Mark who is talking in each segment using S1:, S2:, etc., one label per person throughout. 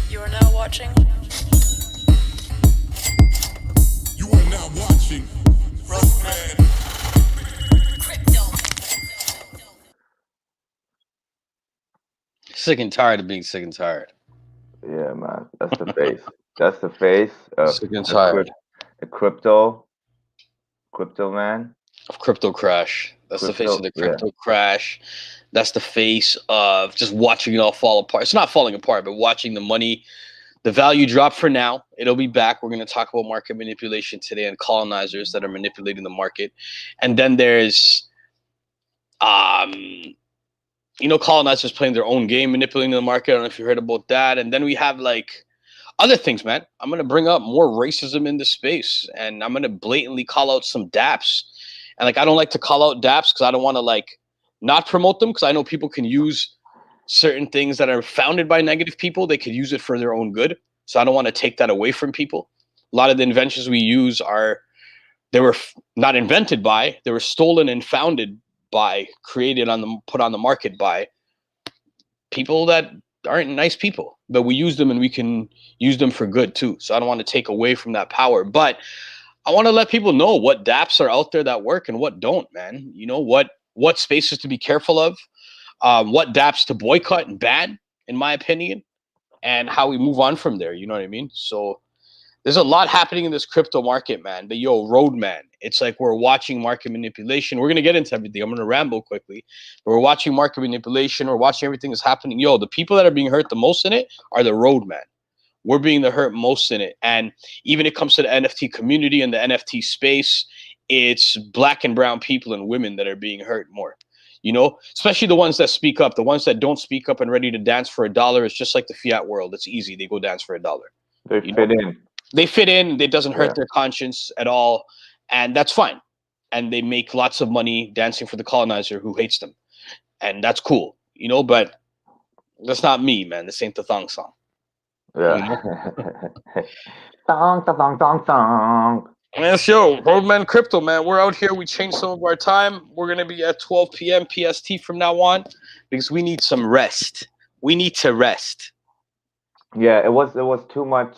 S1: You are now watching.
S2: You are now watching Roadman.
S3: Sick and tired of being sick and tired.
S4: Yeah, man. That's the face. That's the face of
S3: Sick and
S4: a,
S3: tired
S4: a crypto man.
S3: of crypto crash. That's the face of
S4: Crypto,
S3: the
S4: yeah.
S3: crypto crash. That's the face of just watching it all fall apart. It's not falling apart, but watching the money, the value drop for now. It'll be back. We're going to talk about market manipulation today and colonizers that are manipulating the market. And then there's, um, colonizers playing their own game, manipulating the market. I don't know if you heard about that. And then we have like other things, man. I'm going to bring up more racism in this space, and I'm going to blatantly call out some DApps. And like, I don't like to call out DApps because I don't want to like not promote them, because I know people can use certain things that are founded by negative people. They could use it for their own good. So I don't want to take that away from people. A lot of the inventions we use they were not invented by, they were stolen and founded by, created on the, put on the market by people that aren't nice people, but we use them and we can use them for good too. So I don't want to take away from that power, but I want to let people know what dApps are out there that work and what don't, man. What spaces to be careful of, what dApps to boycott and ban, in my opinion, and how we move on from there. You know what I mean? So there's a lot happening in this crypto market, man. But Roadman, it's like we're watching market manipulation. We're gonna get into everything. I'm gonna ramble quickly, but we're watching market manipulation. We're watching everything that's happening. The people that are being hurt the most in it are the Roadman. We're being the hurt most in it, and even it comes to the NFT community and the NFT space, it's black and brown people and women that are being hurt more. Especially the ones that speak up. The ones that don't speak up and ready to dance for $1, it's just like the fiat world. It's easy. They go dance for $1.
S4: They
S3: You know,
S4: fit in.
S3: they fit in. It doesn't hurt
S4: Yeah.
S3: their conscience at all, and that's fine. And they make lots of money dancing for the colonizer who hates them, and that's cool. But that's not me, man. This ain't the thong song.
S4: Yeah. Dong, dong, dong, dong.
S3: Yes, Roadman Crypto, man. We're out here. We changed some of our time. We're gonna be at 12 p.m. PST from now on because we need some rest. We need to rest.
S4: Yeah, it was too much.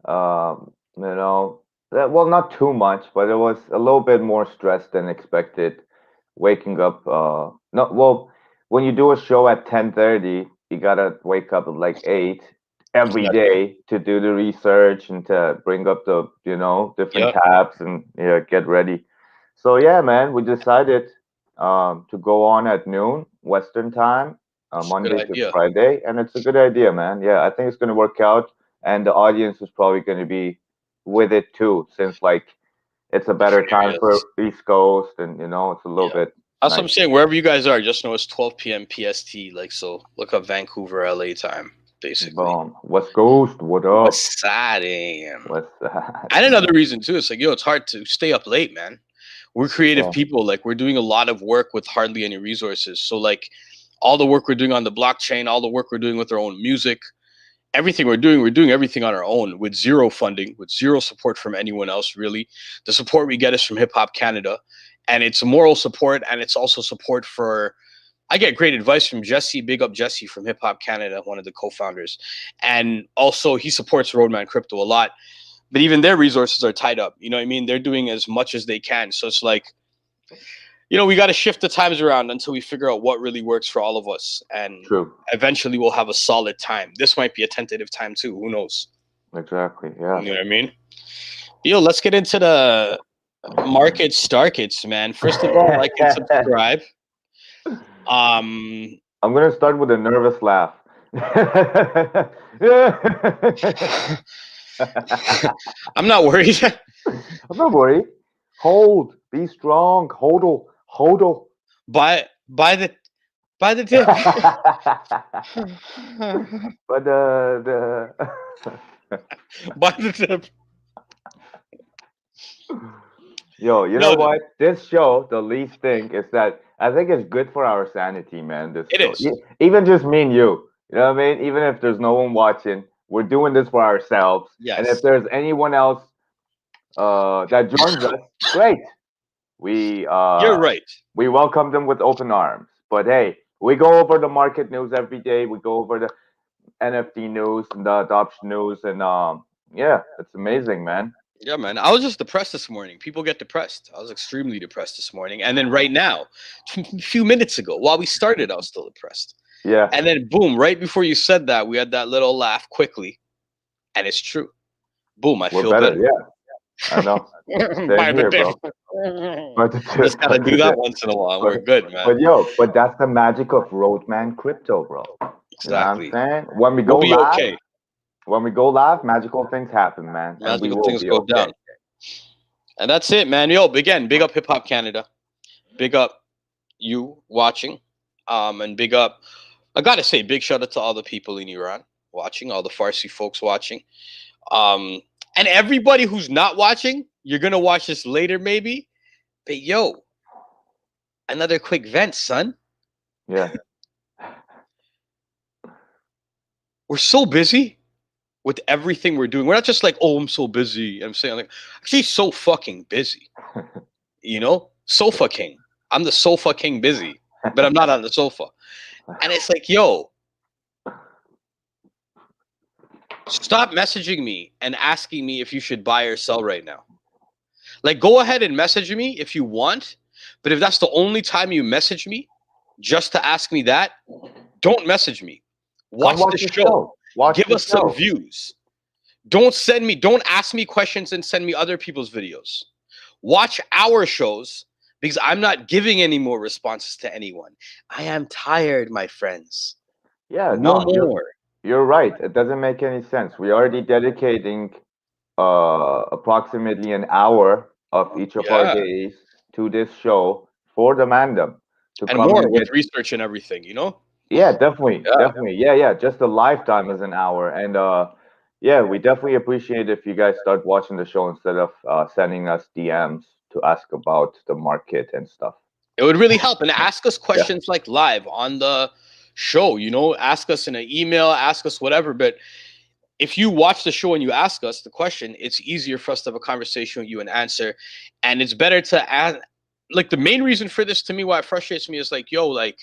S4: You know, well, not too much, but it was a little bit more stress than expected. Waking up, no, well, when you do a show at 10:30, you gotta wake up at like 8 every
S3: Exactly.
S4: day to do the research and to bring up the, different
S3: Yep.
S4: tabs and yeah, get ready. So yeah, man, we decided to go on at noon Western time,
S3: It's a good
S4: Monday to
S3: idea.
S4: Friday, and it's a good idea, man. Yeah, I think it's gonna work out, and the audience is probably gonna be with it too, since like it's a better
S3: Different
S4: time for
S3: areas.
S4: East Coast, and it's a little
S3: Yeah.
S4: bit
S3: That's what I'm
S4: nice.
S3: saying. Wherever you guys are, just know it's 12 p.m. PST. Like, so look up Vancouver, LA time, basically.
S4: Boom. West Coast, what up?
S3: What's that? And
S4: What's that?
S3: another reason too, it's like, it's hard to stay up late, man. We're creative
S4: Yeah,
S3: people. Like, we're doing a lot of work with hardly any resources. So like all the work we're doing on the blockchain, all the work we're doing with our own music, everything we're doing everything on our own with zero funding, with zero support from anyone else, really. The support we get is from Hip Hop Canada. And it's moral support, and it's also support for, I get great advice from Jesse, big up Jesse from Hip Hop Canada, one of the co-founders. And also he supports Roadman Crypto a lot. But even their resources are tied up. You know what I mean? They're doing as much as they can. So it's like, we got to shift the times around until we figure out what really works for all of us. And
S4: true.
S3: eventually we'll have a solid time. This might be a tentative time too. Who knows?
S4: Exactly.
S3: You
S4: Yeah.
S3: know what I mean? Let's get into the market starkets, man. First of all, like and subscribe. Um,
S4: I'm gonna start with a nervous laugh.
S3: I'm not worried.
S4: I'm not worried. Hold. Be strong. Hodl. Hodl.
S3: Buy the dip.
S4: But the
S3: Buy the dip.
S4: yo, you know
S3: No,
S4: what? This show, the least thing is that I think it's good for our sanity, man. This
S3: it
S4: show,
S3: is.
S4: even just me and you. You know what I mean? Even if there's no one watching, we're doing this for ourselves. And if
S3: Yes,
S4: there's anyone else that joins us, great. We
S3: you're right.
S4: we welcome them with open arms. But hey, we go over the market news every day. We go over the NFT news and the adoption news, and yeah, it's amazing, man.
S3: Yeah, man. I was just depressed this morning. People get depressed. I was extremely depressed this morning. And then right now, a few minutes ago, while we started, I was still depressed.
S4: Yeah,
S3: And then boom, right before you said that, we had that little laugh quickly. And it's true. Boom, I
S4: we're
S3: feel
S4: better.
S3: better.
S4: Yeah, I know. Same
S3: By the
S4: here,
S3: dip.
S4: bro. But
S3: Just gotta
S4: but
S3: do that once in a while.
S4: but
S3: We're good, man.
S4: but yo, but that's the magic of Roadman crypto, bro. You know what I'm
S3: Exactly.
S4: saying? When we
S3: We'll
S4: go
S3: be
S4: live,
S3: okay.
S4: magical things happen, man, and we
S3: Magical
S4: will
S3: things
S4: be
S3: go
S4: okay.
S3: down. And that's it, man. Yo, again, big up Hip Hop Canada. Big up you watching. And big up, I gotta say, big shout out to all the people in Iran watching, all the Farsi folks watching. Um, and everybody who's not watching, you're gonna watch this later, maybe. But yo, another quick vent, son.
S4: Yeah,
S3: We're so busy with everything we're doing. We're not just like, oh, I'm so busy. I'm saying like actually so fucking busy. You know? Sofa king. I'm the sofa king busy, but I'm not on the sofa. And it's like, yo, stop messaging me and asking me if you should buy or sell right now. Like, go ahead and message me if you want, but if that's the only time you message me just to ask me that, don't message me.
S4: come
S3: Watch
S4: watch
S3: the
S4: the
S3: show.
S4: show. Watch
S3: Give
S4: the
S3: us some
S4: show.
S3: views. Don't ask me questions and send me other people's videos. Watch our shows because I'm not giving any more responses to anyone. I am tired, my friends.
S4: Yeah,
S3: No
S4: no,
S3: more.
S4: you're right. It doesn't make any sense. We already dedicating approximately an hour of each of our
S3: Yeah.
S4: days to this show for the Mandem to
S3: And
S4: come
S3: more
S4: and
S3: with
S4: get.
S3: research and everything, you know?
S4: Yeah, definitely,
S3: Yeah.
S4: definitely. Yeah, yeah. Just the lifetime is an hour, and yeah, we definitely appreciate if you guys start watching the show instead of sending us DMs to ask about the market and stuff.
S3: It would really help. And ask us
S4: Yeah.
S3: questions like live on the show, you know? Ask us in an email, ask us whatever. But if you watch the show and you ask us the question, it's easier for us to have a conversation with you and answer. And it's better to ask. Like, the main reason for this to me, why it frustrates me is like, yo, like,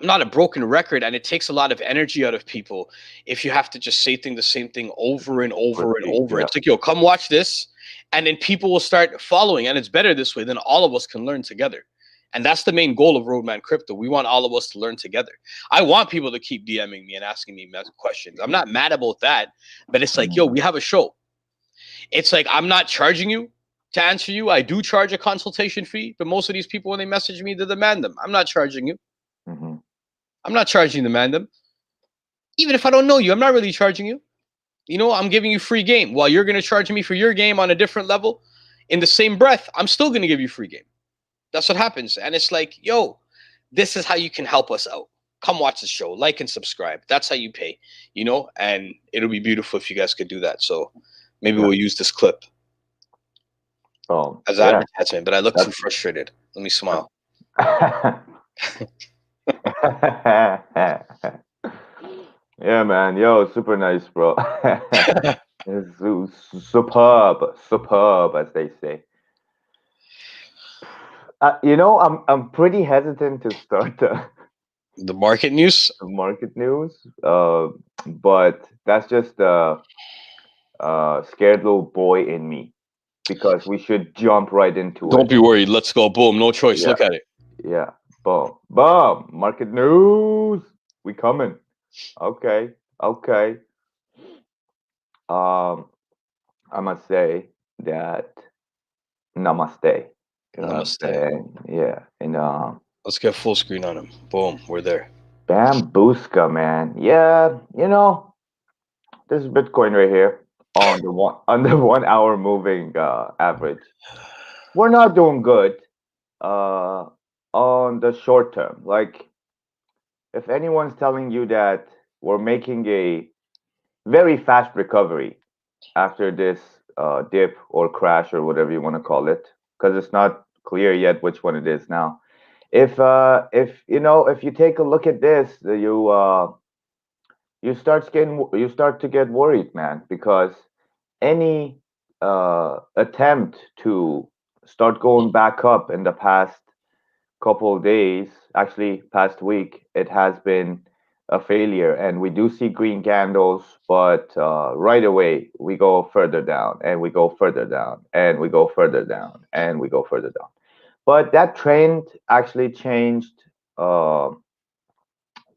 S3: I'm not a broken record, and it takes a lot of energy out of people if you have to just say the same thing over and over and
S4: Repeat.
S3: over.
S4: Yeah.
S3: It's like, yo, come watch this, and then people will start following, and it's better this way. Then all of us can learn together, and that's the main goal of Roadman Crypto. We want all of us to learn together. I want people to keep DMing me and asking me questions. I'm not mad about that, but it's like, yo,
S4: Mhm.
S3: we have a show. It's like I'm not charging you to answer you. I do charge a consultation fee, but most of these people, when they message me, they demand them. I'm not charging you.
S4: Mhm.
S3: I'm not charging the man them. Even if I don't know you, I'm not really charging you. You know, I'm giving you free game. While you're gonna charge me for your game on a different level, in the same breath, I'm still gonna give you free game. That's what happens. And it's like, yo, this is how you can help us out. Come watch the show, like and subscribe. That's how you pay, you know, and it'll be beautiful if you guys could do that. So maybe
S4: Yeah.
S3: we'll use this clip as
S4: Yeah.
S3: advertisement, but I look too
S4: That's.
S3: frustrated. Let me smile.
S4: Yeah, man. Yo, super nice, bro. It's superb, superb, as they say. You know, I'm pretty hesitant to start
S3: The market news.
S4: the market news, but that's just the scared little boy in me because we should jump right into
S3: Don't
S4: it.
S3: be worried. Let's go. Boom. No choice.
S4: Yeah,
S3: Look at it.
S4: yeah. Boom, boom. Market news. We coming. Okay, okay. Um, I must say that namaste. You know what I'm
S3: Namaste.
S4: saying? Yeah. And
S3: Let's get full screen on him. Boom. We're there.
S4: Bambuska, man. Yeah, you know, this is Bitcoin right here on the one on the 1 hour moving average. We're not doing good uh on the short term. Like if anyone's telling you that we're making a very fast recovery after this dip or crash or whatever you want to call it, because it's not clear yet which one it is now. If you know if you take a look at this, you start to get worried, man, because any attempt to start going back up in the past couple of days, actually past week, it has been a failure, and we do see green candles, but right away we go further down, and we go further down, and we go further down, and we go further down. But that trend actually changed uh,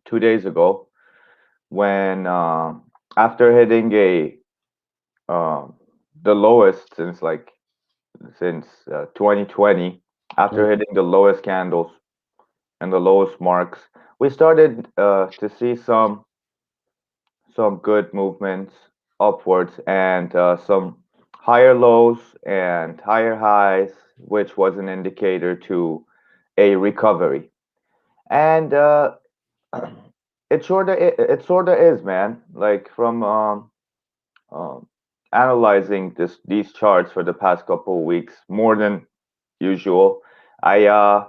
S4: 2 days ago when after hitting a um, the lowest since 2020, after
S3: Mhm.
S4: hitting the lowest candles and the lowest marks, we started to see some good movements upwards and some higher lows and higher highs, which was an indicator to a recovery. And it sort of is, man. Like from um, analyzing these charts for the past couple of weeks more than usual. I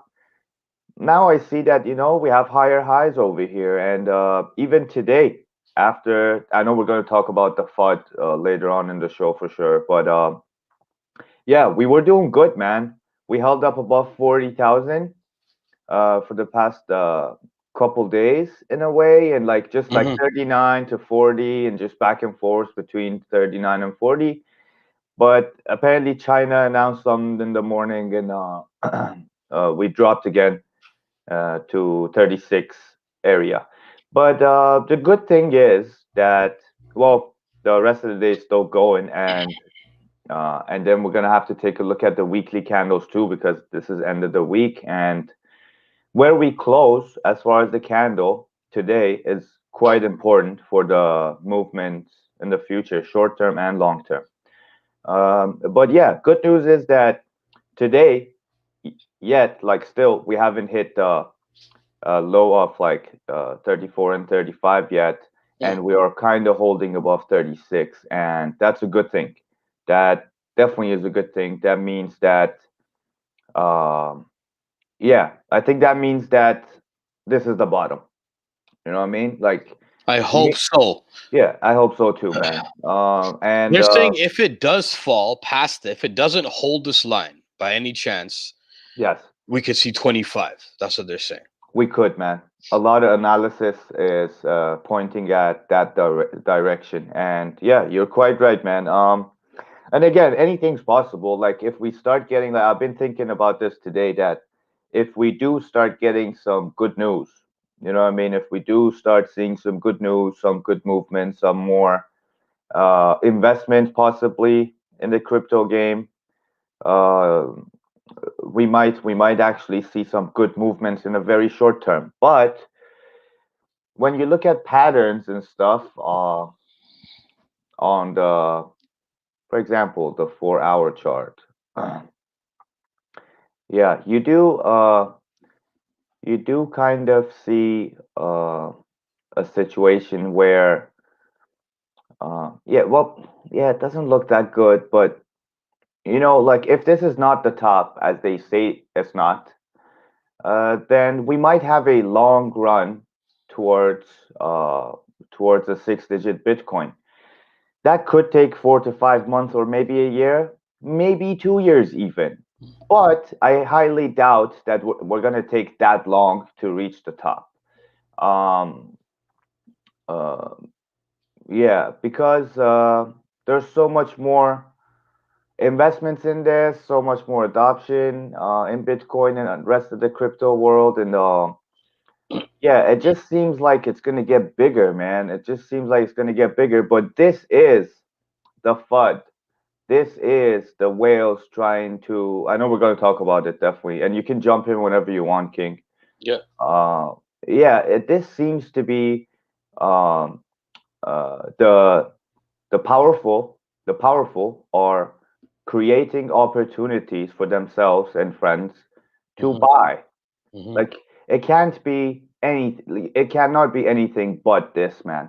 S4: Now I see that we have higher highs over here, and even today, after I know we're going to talk about the FUD later on in the show for sure, but yeah, we were doing good, man. We held up above 40,000 for the past couple days in a way, and like just like
S3: Mhm.
S4: 39 to 40, and just back and forth between 39 and 40. But apparently, China announced something in the morning, and we dropped again to 36 area. But the good thing is that, well, the rest of the day is still going, and then we're gonna have to take a look at the weekly candles too, because this is end of the week, and where we close as far as the candle today is quite important for the movement in the future, short term and long term. But yeah, good news is that today, yet, like, still, we haven't hit the low of like 34 and 35 yet,
S3: Mhm.
S4: and we are kind of holding above 36, and that's a good thing. That definitely is a good thing. That means that, um, yeah, I think that means that this is the bottom. You know what I mean? Like,
S3: I hope
S4: me,
S3: so.
S4: yeah, I hope so too, man. And
S3: They're saying if it does fall past it, if it doesn't hold this line by any chance,
S4: yes,
S3: we could see 25. That's what they're saying.
S4: we could, man. A lot of analysis is pointing at that direction, and yeah, you're quite right, man. And again, anything's possible. Like if we start getting, like I've been thinking about this today, that if we do start getting some good news, you know what I mean? If we do start seeing some good news, some good movement, some more investment possibly in the crypto game, uh, we might actually see some good movements in a very short term. But when you look at patterns and stuff on the, for example, the 4 hour chart, yeah, you do kind of see a situation where yeah, well, yeah, it doesn't look that good, but like if this is not the top as they say it's not, then we might have a long run towards uh towards a six-digit Bitcoin. That could take 4 to 5 months, or maybe a year, maybe 2 years even. But I highly doubt that we're going to take that long to reach the top. Um, uh, yeah, because there's so much more investments in this, so much more adoption in Bitcoin and the rest of the crypto world, and yeah, it just seems like it's going to get bigger, man. It just seems like it's going to get bigger. But this is the FUD. This is the whales trying to. I know we're going to talk about it definitely, and you can jump in whenever you want, King.
S3: Yeah.
S4: Uh, yeah, this seems to be um, the powerful. The powerful are creating opportunities for themselves and friends to
S3: Hmm.
S4: buy.
S3: Hmm.
S4: Like it can't be any. It cannot be anything but this, man.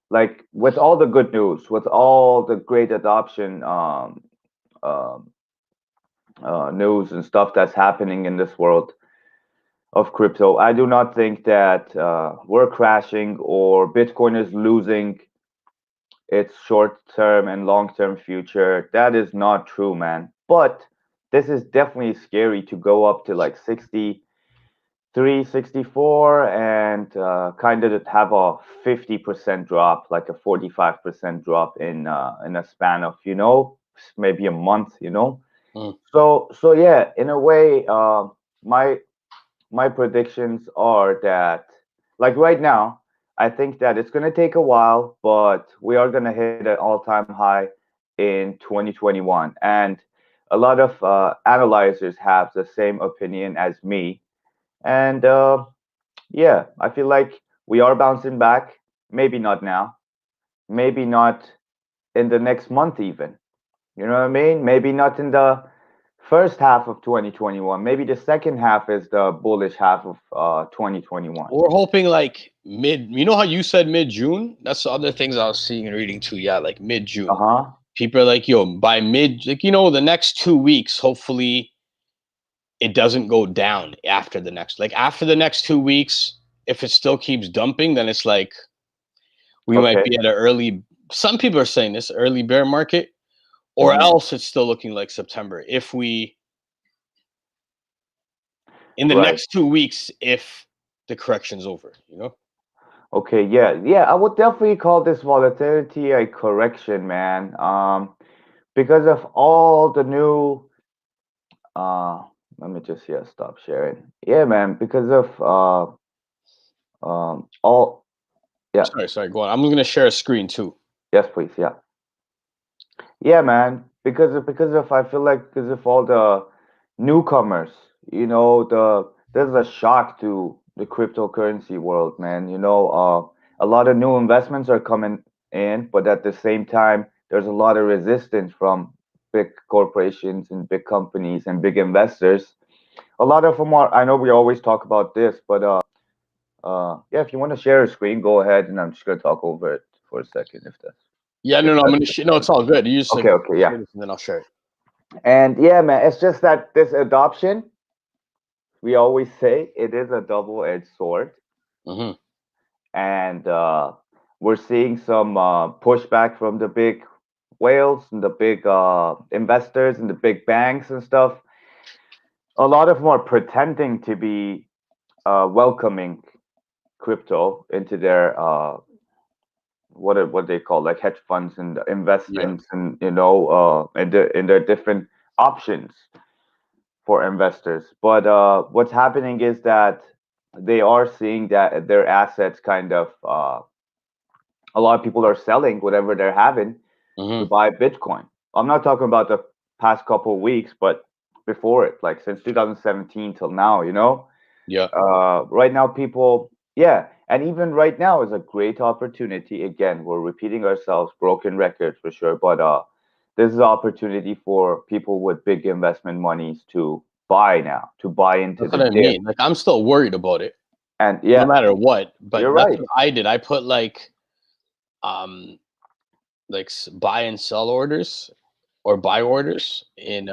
S4: Like with all the good news, with all the great adoption um, news and stuff that's happening in this world of crypto, I do not think that we're crashing or Bitcoin is losing its short term and long term future. That is not true, man. But this is definitely scary to go up to like 60, 364 and kind of have a 50% drop, like a 45% drop in a span of, maybe a month,
S3: Mm.
S4: So yeah, in a way, my my predictions are that, like right now, I think that it's going to take a while, but we are going to hit an all-time high in 2021. And a lot of analyzers have the same opinion as me. And yeah, I feel like we are bouncing back. Maybe not now. Maybe not in the next month, even. You know what I mean? Maybe not in the first half of 2021. Maybe the second half is the bullish half of 2021.
S3: We're hoping like mid. You know how you said mid June? That's the other things I was seeing and reading too. Yeah, like mid
S4: Uh
S3: June.
S4: huh.
S3: People are like, yo, by mid, like the next 2 weeks, hopefully it doesn't go down after the next. Like after the next 2 weeks, if it still keeps dumping, then it's like we might
S4: Okay.
S3: be at an early. Some people are saying this early bear market, or
S4: Hmm.
S3: else it's still looking like September. If we in the
S4: Right.
S3: next 2 weeks, if the correction's over.
S4: Okay. Yeah. Yeah. I would definitely call this volatility a correction, man. Because of all the new. Uh, Let me just stop sharing. Yeah, man. Because of all. Yeah.
S3: Sorry, go on. I'm gonna share a screen too.
S4: Yes, please. Yeah. Yeah, man. Because of I feel like because of all the newcomers, there's a shock to the cryptocurrency world, man. A lot of new investments are coming in, but at the same time, there's a lot of resistance from big corporations and big companies and big investors. A lot of them are. I know we always talk about this, but yeah, if you want to share a screen, go ahead, and I'm just gonna talk over it for a second,
S3: Yeah,
S4: if
S3: no, I'm
S4: that's
S3: gonna.
S4: the
S3: No, it's all good. You just like
S4: okay, okay, yeah.
S3: share this and then I'll share it.
S4: And yeah, man, it's just that this adoption, we always say it is a double-edged sword,
S3: Hmm.
S4: and we're seeing some pushback from the big whales and the big investors and the big banks and stuff. A lot of them are pretending to be welcoming crypto into their what they call like hedge funds and
S3: Yeah.
S4: investments, and in their different options for investors. But what's happening is that they are seeing that their assets kind of a lot of people are selling whatever they're having to
S3: Hmm.
S4: buy Bitcoin. I'm not talking about the past couple of weeks, but before it, like since 2017 till now,
S3: Yeah.
S4: right now people, yeah, and even right now is a great opportunity. Again, we're repeating ourselves, broken record for sure, but this is an opportunity for people with big investment monies to buy now, to buy into
S3: That's
S4: the
S3: what I
S4: dip.
S3: mean. Like I'm still worried about it,
S4: And
S3: no
S4: yeah,
S3: matter what.
S4: you're
S3: But that's
S4: right.
S3: what I did. I put um buy and sell orders or buy orders in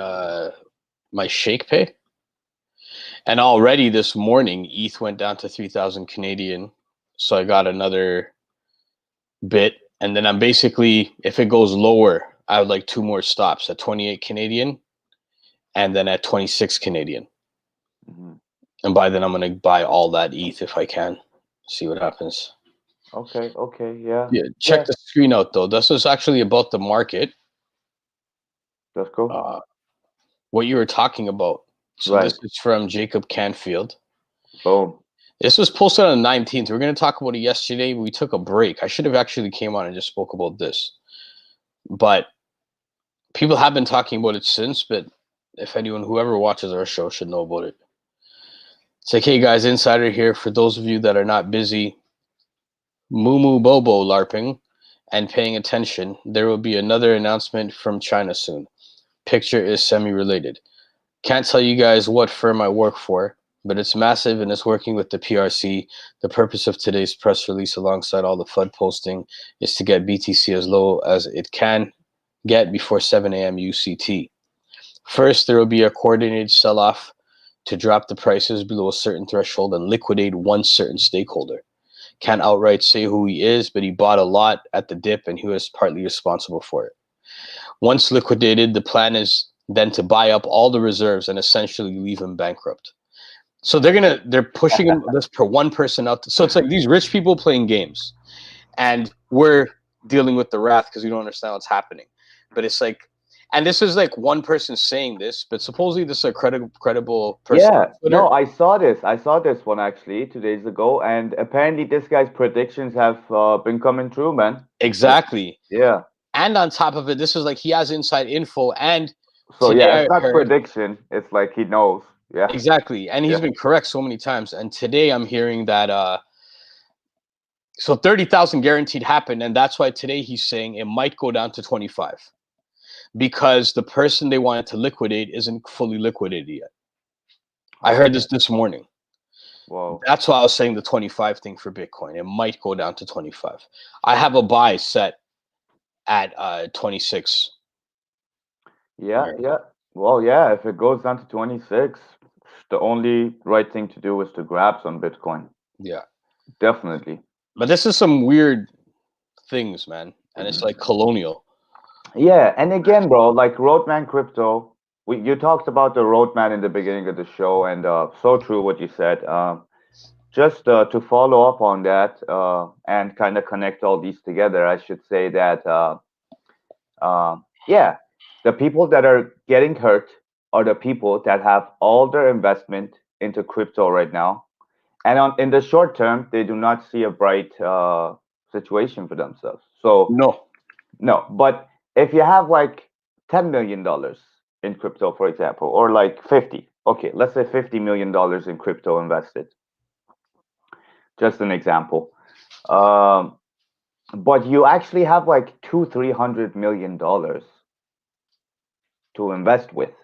S3: my Shake Pay. And already this morning, ETH went down to 3,000 Canadian. So I got another bit. And then I'm basically, if it goes lower, I would like two more stops at 28 Canadian and then at 26 Canadian.
S4: Mhm.
S3: And by then, I'm going to buy all that ETH if I can. See what happens.
S4: Okay, okay, yeah,
S3: Yeah, check
S4: yeah,
S3: the screen out though. This is actually about the market.
S4: that's cool.
S3: Uh, what you were talking about. So
S4: Right,
S3: this is from Jacob Canfield.
S4: boom.
S3: This was posted on the 19th. We are going to talk about it yesterday. We took a break. I should have actually came on and just spoke about this. But people have been talking about it since, but if anyone, whoever watches our show should know about it. It's like, hey guys, Insider here. For those of you that are not busy moo bobo LARPing and paying attention, there will be another announcement from China soon. Picture is semi-related. Can't tell you guys what firm I work for, but it's massive and it's working with the PRC. The purpose of today's press release, alongside all the FUD posting, is to get BTC as low as it can get before 7 a.m. UCT. First, there will be a coordinated sell-off to drop the prices below a certain threshold and liquidate one certain stakeholder. Can't outright say who he is, but he bought a lot at the dip and he was partly responsible for it. Once liquidated, the plan is then to buy up all the reserves and essentially leave him bankrupt. So they're pushing this per one person out. So it's like these rich people playing games, and we're dealing with the wrath because we don't understand what's happening. But it's like, and this is like one person saying this, but supposedly this is a credible person on
S4: Yeah,
S3: Twitter.
S4: no, I saw this. I saw this one actually 2 days ago, and apparently this guy's predictions have been coming true, man. Like,
S3: Exactly.
S4: yeah.
S3: And on top of it, this is like he has inside info. And
S4: So
S3: today
S4: yeah,
S3: I
S4: it's not
S3: heard
S4: prediction. It's like he knows. Yeah,
S3: exactly, and he's
S4: yeah.
S3: been correct so many times. And today I'm hearing that so 30,000 guaranteed happened, and that's why today he's saying it might go down to 25 because the person they wanted to liquidate isn't fully liquidated yet. I heard this morning.
S4: Whoa.
S3: That's why I was saying the 25 thing for Bitcoin. It might go down to 25. I have a buy set at 26.
S4: Yeah, yeah. Well, yeah. If it goes down to 26, the only right thing to do is to grab some Bitcoin.
S3: Yeah.
S4: Definitely.
S3: But this is some weird things, man. And it's like colonial.
S4: Yeah, and again, bro, like Roadman Crypto, you talked about the Roadman in the beginning of the show, and so true what you said. Just to follow up on that and kind of connect all these together, I should say that yeah, the people that are getting hurt are the people that have all their investment into crypto right now, and in the short term, they do not see a bright situation for themselves. So
S3: No.
S4: no, but if you have like $10 million in crypto, for example, or like 50, okay, let's say $50 million in crypto invested, just an example. Um, but you actually have like 300 million dollars to invest with,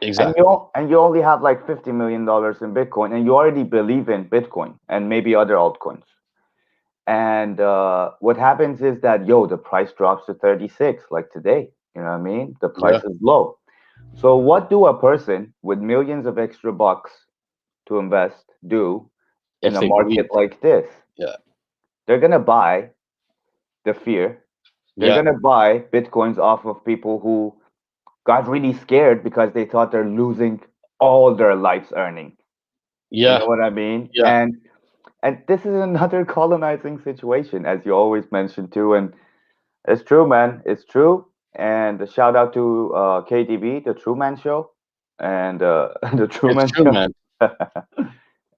S4: and
S3: Exactly.
S4: you only have like $50 million in Bitcoin, and you already believe in Bitcoin and maybe other altcoins. And what happens is that the price drops to 36, like today. You know what I mean? The
S3: Yeah.
S4: price is low. So what do a person with millions of extra bucks to invest do in
S3: If
S4: a
S3: they believe.
S4: market like this?
S3: Yeah.
S4: They're gonna buy the fear. They're
S3: Yeah.
S4: gonna buy Bitcoins off of people who got really scared because they thought they're losing all their life's earning. You
S3: Yeah.
S4: know what I mean?
S3: Yeah.
S4: And this is another colonizing situation, as you always mention too. And it's true, man. It's true. And a shout out to KTV, the Truman Show, and the
S3: It's
S4: Truman
S3: true,
S4: Show.
S3: man.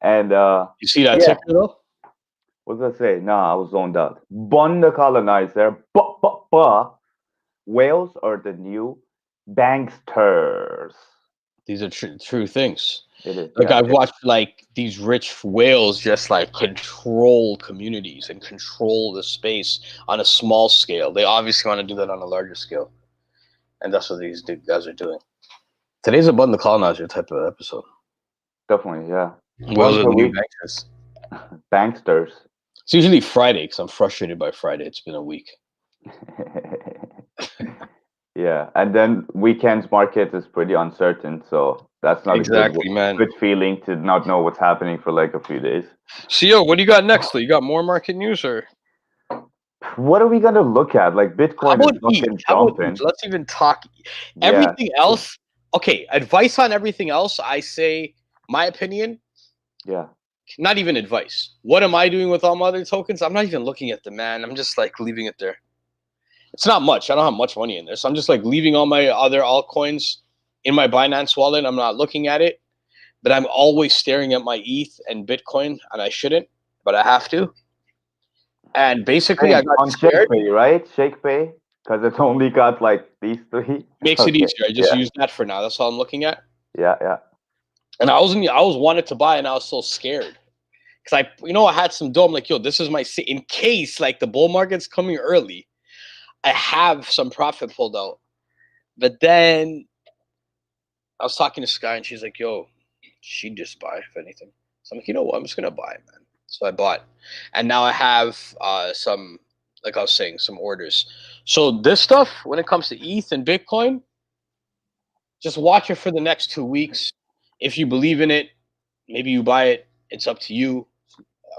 S4: And
S3: You see that
S4: yeah,
S3: ticker though?
S4: what did I say? Nah, I was zoned out. Bun the colonizer. Whales are the new banksters.
S3: These are true things.
S4: It is,
S3: Like
S4: yeah.
S3: I've watched like these rich whales just like control communities and control the space on a small scale. They obviously want to do that on a larger scale, and that's what these guys are doing. Today's a Bun the Colonizer type of episode.
S4: Definitely, yeah.
S3: Whales
S4: Once
S3: are
S4: a
S3: the new
S4: week,
S3: bankers.
S4: banksters.
S3: It's usually Friday because I'm frustrated by Friday. It's been a week.
S4: Yeah, and then weekends market is pretty uncertain, so that's not a
S3: Exactly, man.
S4: good feeling to not know what's happening for like a few days.
S3: So, yo, what do you got next? You got more market news, or
S4: What are we gonna look at? Like
S3: how
S4: Bitcoin is
S3: about ETH?
S4: fucking
S3: How about ETH?
S4: jumping.
S3: Let's even talk
S4: Yeah,
S3: everything else. Okay, advice on everything else. I say my opinion.
S4: yeah.
S3: Not even advice. What am I doing with all my other tokens? I'm not even looking at them, man. I'm just like leaving it there. It's not much. I don't have much money in there, so I'm just like leaving all my other altcoins in my Binance wallet. I'm not looking at it, but I'm always staring at my ETH and Bitcoin, and I shouldn't, but I have to. And basically, I
S4: Same
S3: got
S4: on
S3: scared.
S4: ShakePay, right? ShakePay, because it's only got like these three.
S3: Makes it
S4: Okay.
S3: easier. I just
S4: Yeah,
S3: use that for now. That's all I'm looking at.
S4: yeah, yeah.
S3: And I was wanted to buy, and I was so scared because I had some dough. I'm like, yo, this is my in case like the bull market's coming early. I have some profit pulled out. But then I was talking to Sky and she's like, yo, she'd just buy if anything. So I'm like, you know what? I'm just going to buy, man. So I bought. And now I have some, like I was saying, some orders. So this stuff, when it comes to ETH and Bitcoin, just watch it for the next 2 weeks. If you believe in it, maybe you buy it. It's up to you.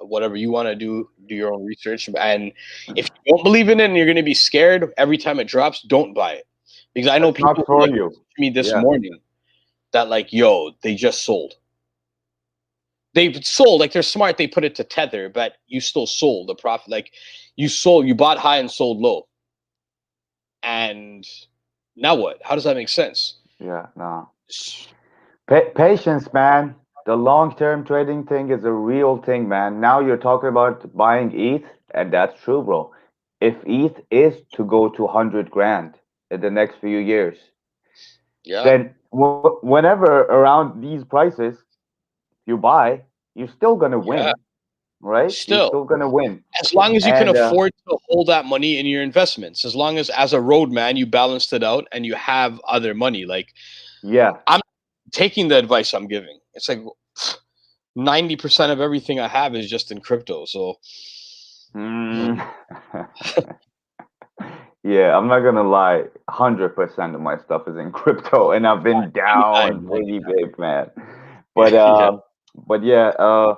S3: Whatever you want to do your own research. And if you don't believe in it and you're going to be scared every time it drops, don't buy it. Because I know
S4: That's not
S3: people who
S4: for
S3: like
S4: you.
S3: me this
S4: Yeah.
S3: morning that like, yo, they just sold. They sold, like they're smart. They put it to tether, but you still sold the profit. Like you bought high and sold low, and now what? How does that make sense?
S4: Yeah, no. Patience, man. The long-term trading thing is a real thing, man. Now you're talking about buying ETH, and that's true, bro. If ETH is to go to 100 grand in the next few years,
S3: Yeah,
S4: then whenever around these prices you buy, you're still gonna
S3: yeah.
S4: win, right? You're
S3: Still,
S4: still gonna win.
S3: as long as you can
S4: And
S3: afford to hold that money in your investments, as long as a roadman you balanced it out and you have other money. Like
S4: yeah.
S3: I'm taking the advice I'm giving. It's like 90% of everything I have is just in crypto. So
S4: Mm. Yeah, I'm not gonna lie. 100% of my stuff is in crypto, and I've been down
S3: 99,
S4: pretty big, man.
S3: yeah,
S4: But
S3: yeah,
S4: yeah,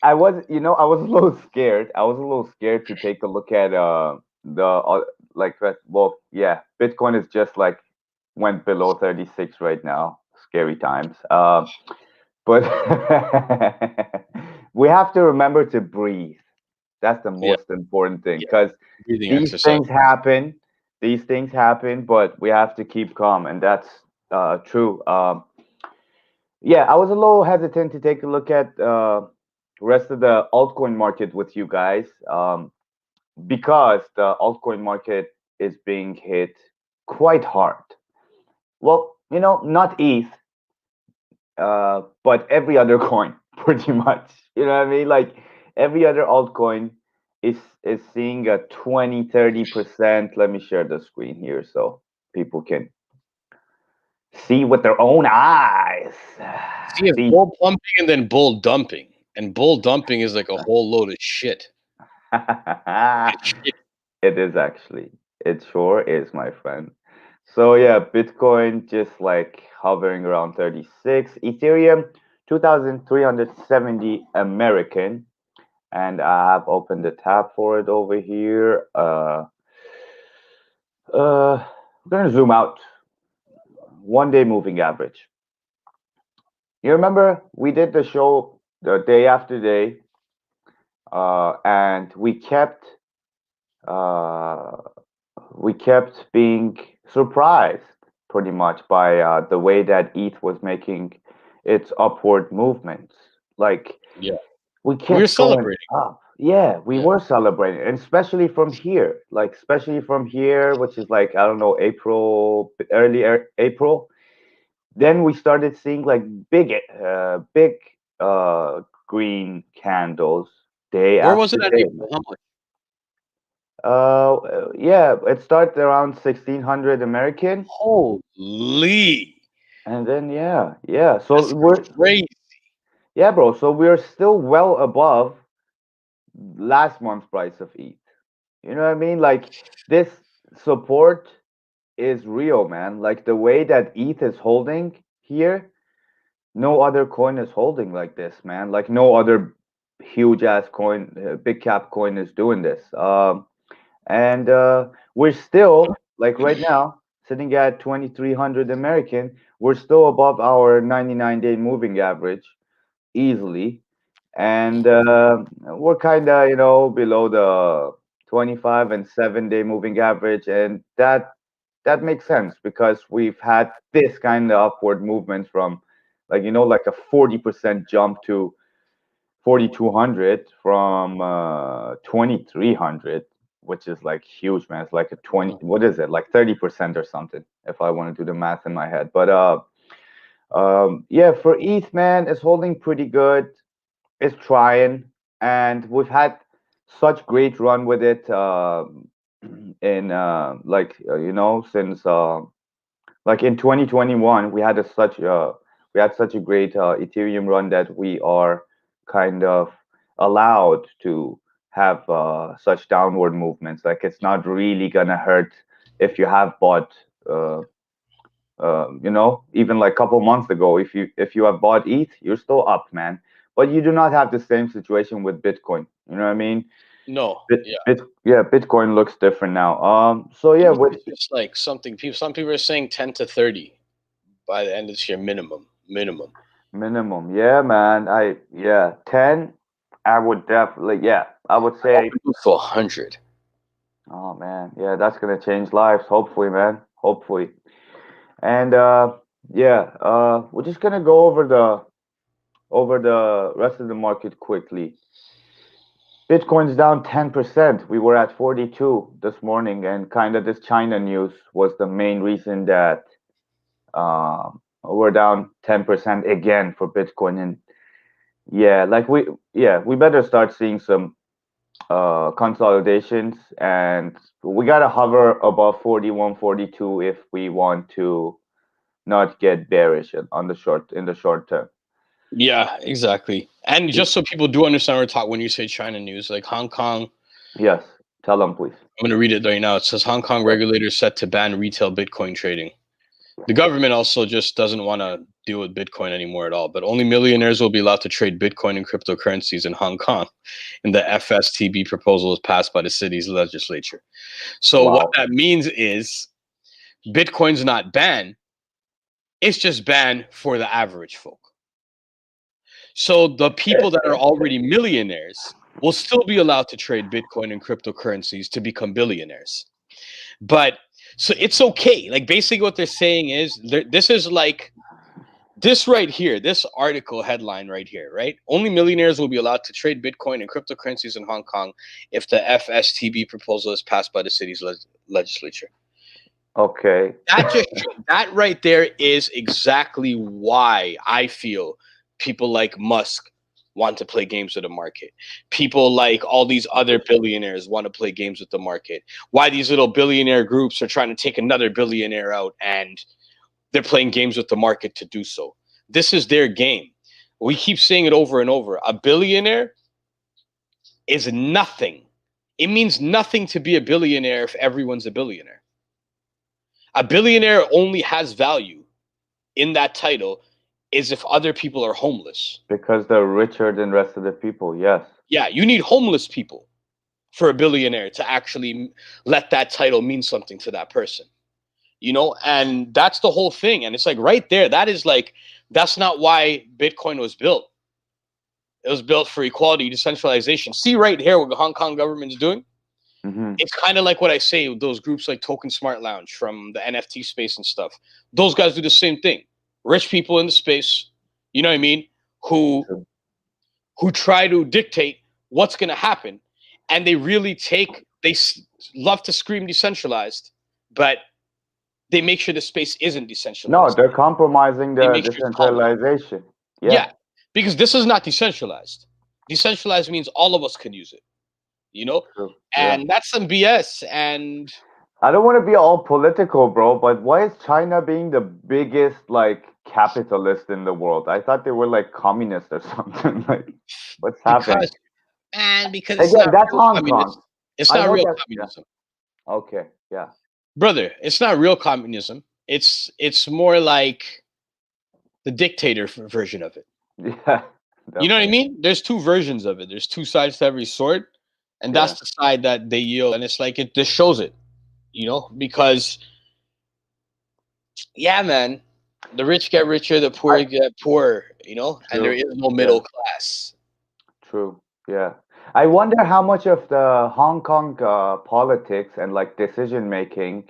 S4: I was, I was a little scared. I was a little scared to take a look at the well, yeah, Bitcoin is just like went below 36 right now. Scary times. But we have to remember to breathe. That's the
S3: yeah,
S4: most important thing,
S3: yeah.
S4: because
S3: Breathing
S4: these
S3: exercise.
S4: things happen. These things happen, but we have to keep calm, and that's true. Yeah, I was a little hesitant to take a look at rest of the altcoin market with you guys, because the altcoin market is being hit quite hard. Well, not ETH, but every other coin, pretty much. You know what I mean? Like every other altcoin is seeing a 20-30%. Let me share the screen here so people can see with their own eyes.
S3: See, it's
S4: See,
S3: bull pumping and then bull dumping, and bull dumping is like a whole load of shit. It's shit.
S4: it is actually. It sure is, my friend. So yeah, Bitcoin just like hovering around 36, Ethereum 2,370 American, and I have opened the tab for it over here. We're gonna zoom out. 1 day moving average. You remember we did the show the day after day, and uh, we kept being surprised pretty much by the way that ETH was making its upward movements. Like
S3: Yeah,
S4: we
S3: we're
S4: kept going
S3: celebrating.
S4: up. Yeah, we
S3: Yeah,
S4: were celebrating, and especially from here, like especially from here, which is like I don't know, April, early April. Then we started seeing like big green candles day
S3: where was it
S4: after
S3: at
S4: day.
S3: April? How much?
S4: Yeah, it started around 1600 American,
S3: Holy,
S4: and then yeah. So
S3: that's
S4: we're
S3: crazy.
S4: yeah, bro. So we're still well above last month's price of ETH. You know what I mean? Like this support is real, man. Like the way that ETH is holding here, no other coin is holding like this, man. Like no other huge ass coin, big cap coin is doing this. And we're still like right now sitting at 2300 American. We're still above our 99-day moving average easily, and we're kind of below the 25 and 7-day moving average, and that makes sense because we've had this kind of upward movement from like a 40% jump to 4200 from 2300, which is like huge, man. It's like a 20, what is it, like 30% or something, if I want to do the math in my head. But yeah, for ETH, man, it's holding pretty good. It's trying, and we've had such great run with it in since like in 2021 we had such a great Ethereum run that we are kind of allowed to have such downward movements. Like it's not really gonna hurt if you have bought even like a couple months ago, if you have bought ETH, you're still up, man. But you do not have the same situation with Bitcoin. You know what I mean?
S3: No, yeah.
S4: Yeah, Bitcoin looks different now. So yeah,
S3: ETH
S4: with
S3: is just like something people. Some people are saying 10 to 30 by the end of this year, minimum. Minimum.
S4: Minimum. Yeah, man. 10. I would definitely, yeah. I would say,
S3: For 100.
S4: oh man, yeah, that's gonna change lives. Hopefully, man. Hopefully. And yeah, we're just gonna go over the rest of the market quickly. Bitcoin's down 10%. We were at 42 this morning, and kind of this China news was the main reason that we're down 10% again for Bitcoin. And yeah, we better start seeing some consolidations, and we gotta hover above 41, 42 if we want to not get bearish on the short in the short term.
S3: Yeah, exactly. And just so people do understand what we're talking when you say China news, like Hong Kong,
S4: Yes, tell them please.
S3: I'm going to read it right now. It says Hong Kong
S4: Yes.
S3: regulators set to ban retail Bitcoin trading. The government also just doesn't want to deal with Bitcoin anymore at all, but only millionaires will be allowed to trade Bitcoin and cryptocurrencies in Hong Kong. And the FSTB proposal was passed by the city's legislature. So what
S4: Wow.
S3: that means is Bitcoin's not banned. It's just banned for the average folk. So the people that are already millionaires will still be allowed to trade Bitcoin and cryptocurrencies to become billionaires. But so it's okay. Like basically what they're saying is this is like this right here, this article headline right here, right? Only millionaires will be allowed to trade Bitcoin and cryptocurrencies in Hong Kong if the FSTB proposal is passed by the city's legislature.
S4: Okay.
S3: That right there is exactly why I feel people like Musk want to play games with the market. People like all these other billionaires want to play games with the market. Why these little billionaire groups are trying to take another billionaire out and they're playing games with the market to do so. This is their game. We keep saying it over and over. A billionaire is nothing. It means nothing to be a billionaire if everyone's a billionaire. A billionaire only has value in that title is if other people are homeless.
S4: Because they're richer than rest of the people. Yes.
S3: Yeah, you need homeless people for a billionaire to actually let that title mean something to that person. You know, and that's the whole thing. And it's like right there, that is like, that's not why Bitcoin was built. It was built for equality, decentralization. See right here what the Hong Kong government is doing?
S4: Hmm.
S3: It's kind of like what I say, those groups like Token Smart Lounge from the NFT space and stuff. Those guys do the same thing. Rich people in the space, you know what I mean, who who try to dictate what's going to happen, and they really love to scream decentralized, but they make sure the space isn't
S4: No,
S3: decentralized.
S4: they're compromising
S3: They
S4: the
S3: make sure it's common.
S4: decentralization. Yeah.
S3: Yeah, because this is not decentralized. Decentralized means all of us can use it, you know,
S4: True. Yeah.
S3: and that's some BS. And
S4: I don't want to be all political, bro, but why is China being the biggest like capitalist in the world? I thought they were like communist or something. Like, what's happening?
S3: because it's
S4: Again,
S3: not
S4: that's
S3: real
S4: Hong Kong.
S3: communism. It's
S4: I
S3: not
S4: know
S3: real
S4: that. Yeah.
S3: communism,
S4: Okay. Yeah.
S3: brother. It's not real communism. It's more like the dictator version of it.
S4: Yeah.
S3: You know what I
S4: Definitely.
S3: mean? There's two versions of it. There's two sides to every sword, and
S4: Yeah.
S3: that's the side that they yield. And it's like it just shows it, you know, because yeah, man, the rich get richer, the
S4: I
S3: poor get poorer, you know, and there
S4: true.
S3: is no
S4: Yeah.
S3: middle class.
S4: True. Yeah. I wonder how much of the Hong Kong politics and like decision making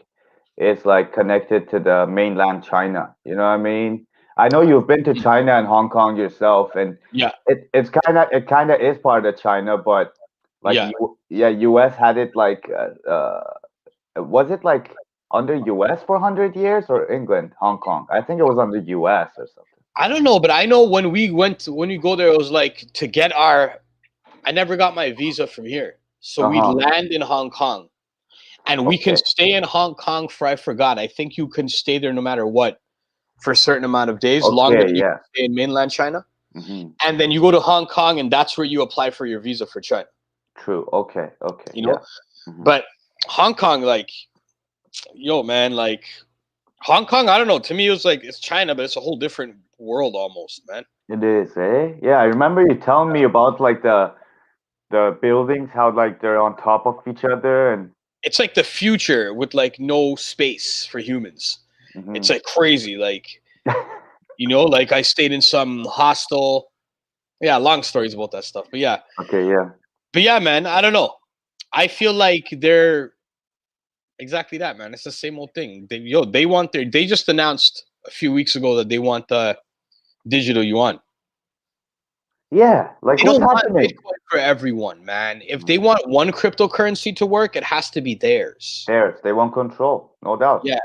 S4: is like connected to the mainland China. You know what I mean? I know you've been to China and Hong Kong yourself, and
S3: Yeah,
S4: it kind of is part of China, but like
S3: yeah.
S4: yeah, US had it like was it like under US for 100 years or England, Hong Kong? I think it was under US or something.
S3: I don't know, but I know when we go there, it was like to get our. I never got my visa from here, so we'd
S4: Uh-huh.
S3: land in Hong Kong, and we can
S4: Okay.
S3: stay in Hong Kong for I forgot. I think you can stay there no matter what for a certain amount of days, longer
S4: Okay.
S3: than you
S4: Yeah.
S3: can stay in mainland China.
S4: Hmm.
S3: And then you go to Hong Kong, and that's where you apply for your visa for China.
S4: True. Okay. Okay.
S3: You know,
S4: Yeah. Hmm.
S3: but Hong Kong, like, yo, man, like Hong Kong, I don't know. To me, it was like it's China, but it's a whole different world almost, man.
S4: It is, eh? Yeah, I remember you telling me about like the buildings, how like they're on top of each other and
S3: It's like the future with like no space for humans. It's
S4: hmm
S3: like crazy, like Like I stayed in some hostel. Yeah, long stories about that stuff.
S4: Okay, yeah.
S3: But yeah, man, I don't know. I feel like they're exactly that, man. It's the same old thing. They want they just announced a few weeks ago that they want the digital yuan.
S4: Yeah, like
S3: They
S4: what's
S3: don't want
S4: happening?
S3: Bitcoin for everyone, man. If they
S4: Mm.
S3: want one cryptocurrency to work, it has to be theirs.
S4: Theirs, they want control, no doubt.
S3: Yeah,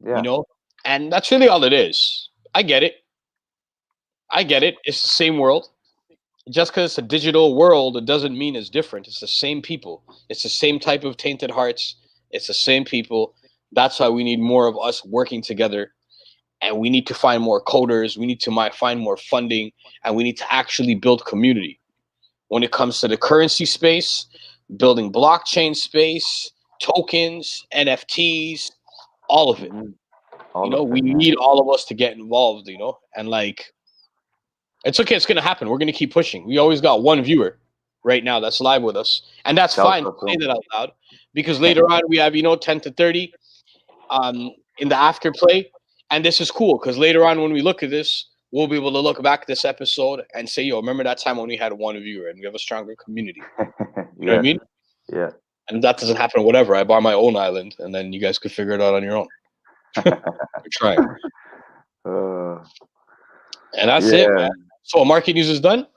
S3: you
S4: Yeah.
S3: know, and that's really all it is. I get it. I get it. It's the same world. Just because it's a digital world, it doesn't mean it's different. It's the same people. It's the same type of tainted hearts. It's the same people. That's why we need more of us working together, and we need to find more coders. We need to find more funding, and we need to actually build community. When it comes to the currency space, building blockchain space, tokens, NFTs, all of it.
S4: Hmm. All of
S3: We
S4: it, man.
S3: need all of us to get involved, and like it's okay, it's gonna happen. We're gonna keep pushing. We always got one viewer right now that's live with us. And that's
S4: Tell
S3: fine to
S4: us
S3: say
S4: so.
S3: that out loud because later on we have, 10 to 30 in the afterplay. And this is cool because later on when we look at this, we'll be able to look back at this episode and say, yo, remember that time when we had one viewer and we have a stronger community. You know what I
S4: Yes.
S3: mean?
S4: Yeah.
S3: And that doesn't happen, whatever. I buy my own island, and then you guys could figure it out on your own. We're trying,
S4: uh,
S3: and that's it, man.
S4: yeah.
S3: So market news is done.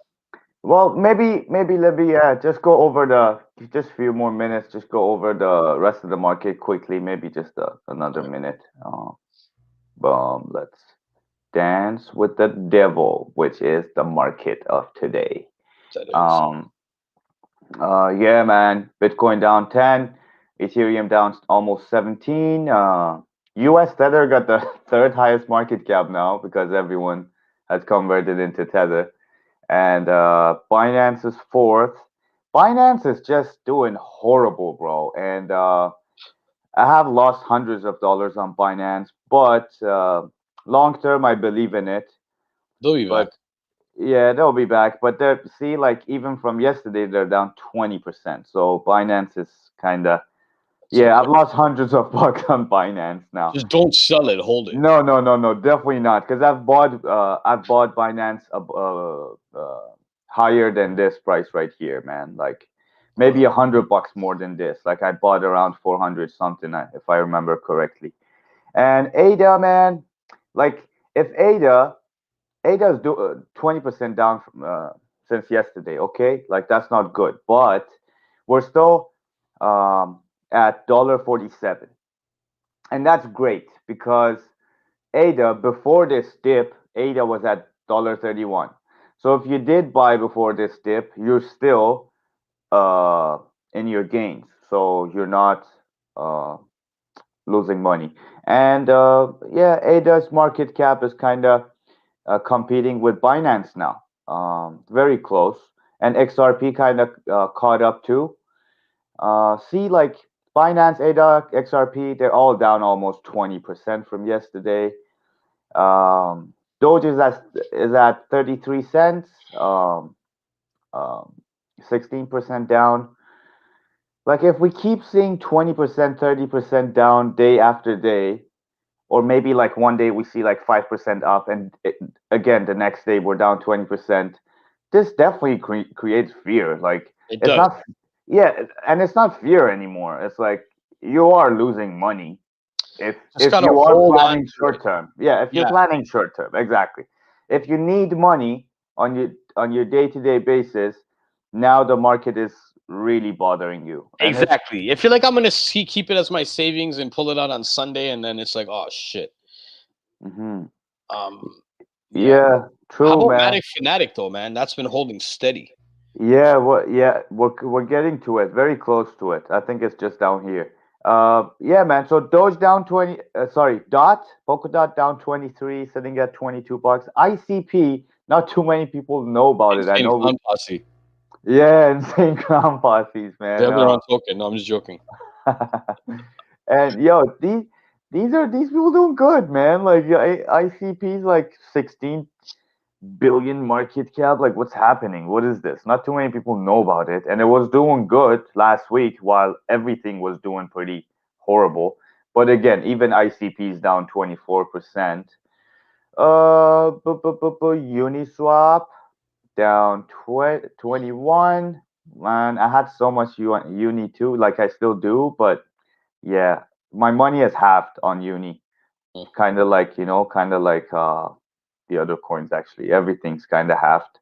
S4: Well, maybe let me just go over just few more minutes. Just go over the rest of the market quickly. Maybe just another minute. Let's dance with the devil, which is the market of today.
S3: That is
S4: Um, yeah, man. Bitcoin down 10, Ethereum down almost 17. US Tether got the third highest market cap now because everyone has converted into Tether. And Binance is fourth. Binance is just doing horrible, bro. And I have lost hundreds of dollars on Binance, but long term, I believe in it.
S3: they'll be back.
S4: But yeah, they'll be back. But they see, like even from yesterday, they're down 20%. So Binance is kind of
S3: It's
S4: yeah.
S3: okay.
S4: I've lost hundreds of bucks on Binance now.
S3: Just don't sell it. Hold it.
S4: No, no, no, no, definitely not. Because I've bought Binance higher than this price right here, man. Like maybe $100 more than this. Like I bought around 400 something, if I remember correctly. And ADA, man, like if ADA's 20% down from, since yesterday. Okay, like that's not good, but we're still at $1.47, and that's great because ADA before this dip, ADA was at $1.31. So if you did buy before this dip, you're still uh, in your gains. So you're not uh, losing money. And yeah, ADA's market cap is kind of competing with Binance now. Very close. And XRP kind of caught up too. See, like Binance, ADA, XRP, they're all down almost 20% from yesterday. Doge is at 33 cents, um, 16% down. Like if we keep seeing 20%, 30% down day after day, or maybe like one day we see like 5% up, and again the next day we're down 20%. This definitely creates fear. Like
S3: It
S4: it's
S3: does.
S4: not, yeah, and it's not fear anymore. It's like you are losing money if
S3: Just
S4: if
S3: gotta
S4: you are
S3: hold on
S4: planning
S3: to it.
S4: short term. Yeah, if you're
S3: Yeah,
S4: planning short term, exactly. If you need money on your day-to-day basis, now the market is really bothering you, and it's
S3: exactly. If you're like, I'm gonna keep it as my savings and pull it out on Sunday, and then it's like, oh shit.
S4: mhm.
S3: Um, yeah.
S4: Yeah,
S3: How
S4: true,
S3: about
S4: man.
S3: Matic Fanatic though, man? That's been holding steady.
S4: Yeah, we're getting to it, very close to it. I think it's just down here. Yeah, man. So Doge down 20. Sorry, Polka Dot down 23, sitting at $22. ICP, not too many people know about it. I
S3: Insane
S4: know.
S3: clown posse.
S4: Yeah, insane clown posses,
S3: They
S4: man.
S3: have their own token. No, I'm just joking.
S4: And yo, these people doing good, man. Like yeah, ICP's like 16 billion market cap. Like, what's happening? What is this? Not too many people know about it, and it was doing good last week while everything was doing pretty horrible. But again, even ICP is down 24%. Uniswap down 21. Man, I had so much uni too, like I still do, but yeah, my money has halved on uni.
S3: Mm.
S4: Kind of like, kind of like the other coins actually. Everything's kind of halved.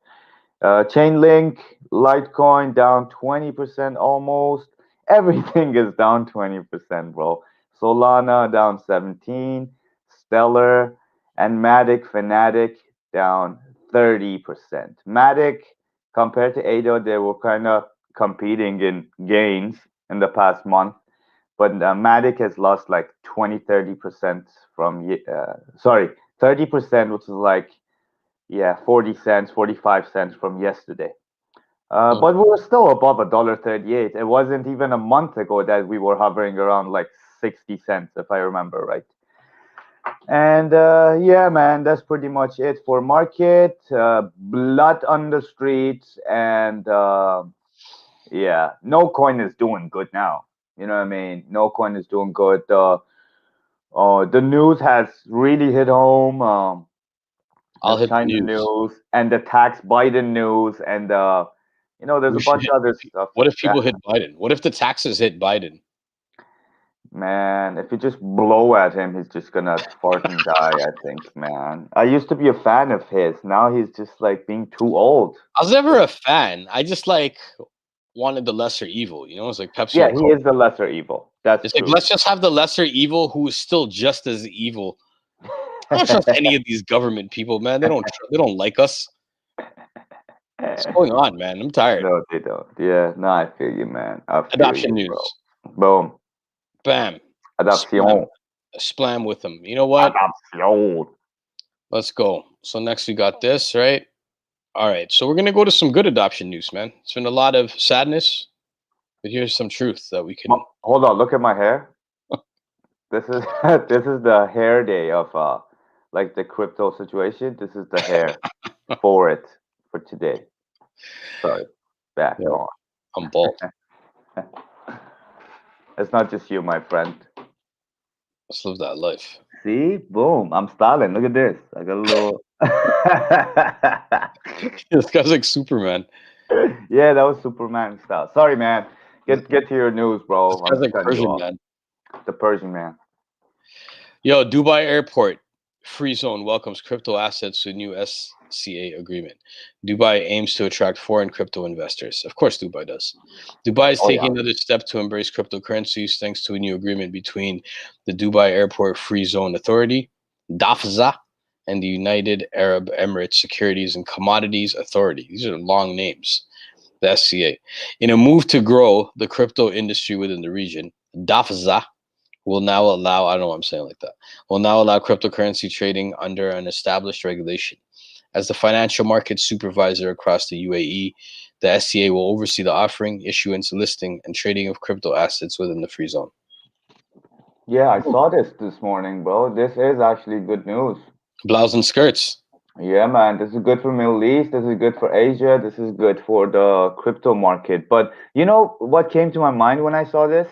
S4: Chainlink, Litecoin down 20% almost. Everything is down 20%, bro. Solana down 17, Stellar and Matic Fnatic down 30%. Matic compared to ADO, they were kind of competing in gains in the past month, but Matic has lost like 20-30% from sorry, 30%, which is like, yeah, 40 cents, 45 cents from yesterday.
S3: Mm.
S4: But we were still above $1.38. It wasn't even a month ago that we were hovering around like 60 cents, if I remember right. And yeah, man, that's pretty much it for market. Blood on the streets, and yeah, no coin is doing good now. You know what I mean? No coin is doing good. The news has really hit home.
S3: I'll
S4: The
S3: hit the
S4: China
S3: news.
S4: news and the tax Biden news, and there's
S3: We
S4: a
S3: should
S4: bunch
S3: hit.
S4: of other stuff.
S3: What if
S4: That,
S3: people hit Biden? What if the taxes hit Biden?
S4: man, if you just blow at him, he's just gonna fart and die. I think, man. I used to be a fan of his. Now he's just like being too old.
S3: I was never a fan. I just like wanted the lesser evil. You know, it's like Pepsi
S4: Yeah,
S3: and
S4: he
S3: Coke.
S4: is the lesser evil. That's
S3: It's like
S4: true.
S3: let's just have the lesser evil who is still just as evil. I don't trust any of these government people, man. They don't like us. What's going on, man? I'm tired.
S4: No, they don't. Yeah, no, I feel you, man. I feel
S3: Adoption
S4: you, bro.
S3: news.
S4: Boom.
S3: Bam. Splam.
S4: Adoption.
S3: Splam with them. You know what?
S4: Adoption.
S3: Let's go. So next we got this, right? All right. So we're gonna go to some good adoption news, man. It's been a lot of sadness, but here's some truth that we can.
S4: Hold on, look at my hair. This is this is the hair day of like the crypto situation. This is the hair for it for today. Sorry. Back
S3: Yeah,
S4: on.
S3: I'm bald.
S4: It's not just you, my friend.
S3: Let's live that life.
S4: See? Boom. I'm styling. Look at this. I got a little
S3: This guy's like Superman.
S4: Yeah, that was Superman style. Sorry, man.
S3: This
S4: Get to your news,
S3: this
S4: bro.
S3: guy's
S4: I'm
S3: like
S4: cutting you
S3: Persian
S4: off.
S3: man.
S4: The Persian man.
S3: Yo, Dubai Airport Free Zone welcomes crypto assets to new SCA agreement. Dubai aims to attract foreign crypto investors. Of course, Dubai does. Dubai is
S4: Oh yeah.
S3: taking another step to embrace cryptocurrencies thanks to a new agreement between the Dubai Airport Free Zone Authority, DAFZA, and the United Arab Emirates Securities and Commodities Authority. These are long names. The SCA. In a move to grow the crypto industry within the region, DAFZA will now allow, I don't know what I'm saying like that, will now allow cryptocurrency trading under an established regulation. As the financial market supervisor across the UAE, the SCA will oversee the offering, issuance, listing, and trading of crypto assets within the free zone.
S4: Yeah, I saw this morning, bro. This is actually good news.
S3: Blouse and skirts.
S4: Yeah, man, this is good for Middle East. This is good for Asia. This is good for the crypto market. But you know what came to my mind when I saw this?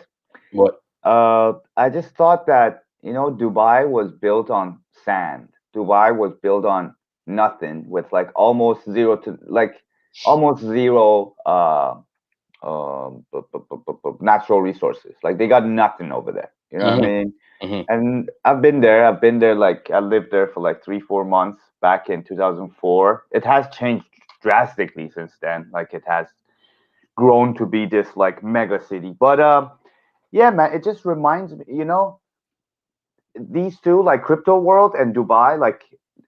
S3: What?
S4: I just thought that, Dubai was built on sand. Dubai was built on nothing with like almost zero natural resources. Like they got nothing over there. You know what I
S3: Mm-hmm.
S4: mean?
S3: Mm-hmm.
S4: And I've been there. I've been there. Like I lived there for like 3-4 months back in 2004. It has changed drastically since then. Like it has grown to be this like mega city. But yeah, man, it just reminds me. These two, like crypto world and Dubai, like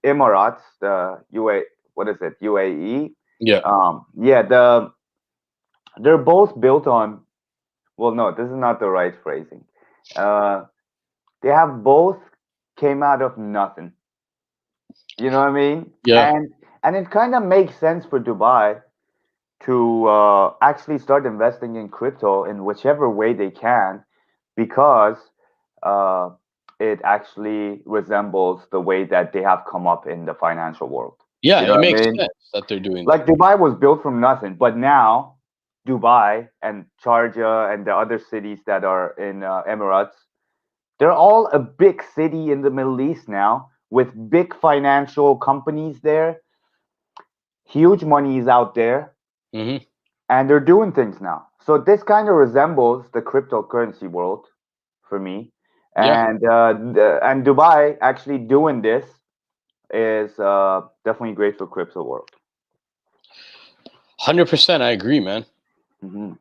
S4: Emirates, the UA, what is it, UAE?
S3: Yeah.
S4: Yeah, they're both built on. Well, no, this is not the right phrasing. Uh, they have both came out of nothing. You know what I mean?
S3: Yeah.
S4: And it kind of makes sense for Dubai to actually start investing in crypto in whichever way they can, because uh, it actually resembles the way that they have come up in the financial world.
S3: Yeah.
S4: You know
S3: It
S4: what I
S3: makes
S4: mean?
S3: sense that they're doing
S4: Like
S3: that.
S4: Dubai was built from nothing, but now Dubai and Sharjah and the other cities that are in Emirates, they're all a big city in the Middle East now with big financial companies there. Huge money is out there,
S3: Hmm.
S4: and they're doing things now. So this kind of resembles the cryptocurrency world for me.
S3: Yeah,
S4: And Dubai actually doing this is definitely great for crypto world.
S3: 100%. I agree, man.
S4: Hmm.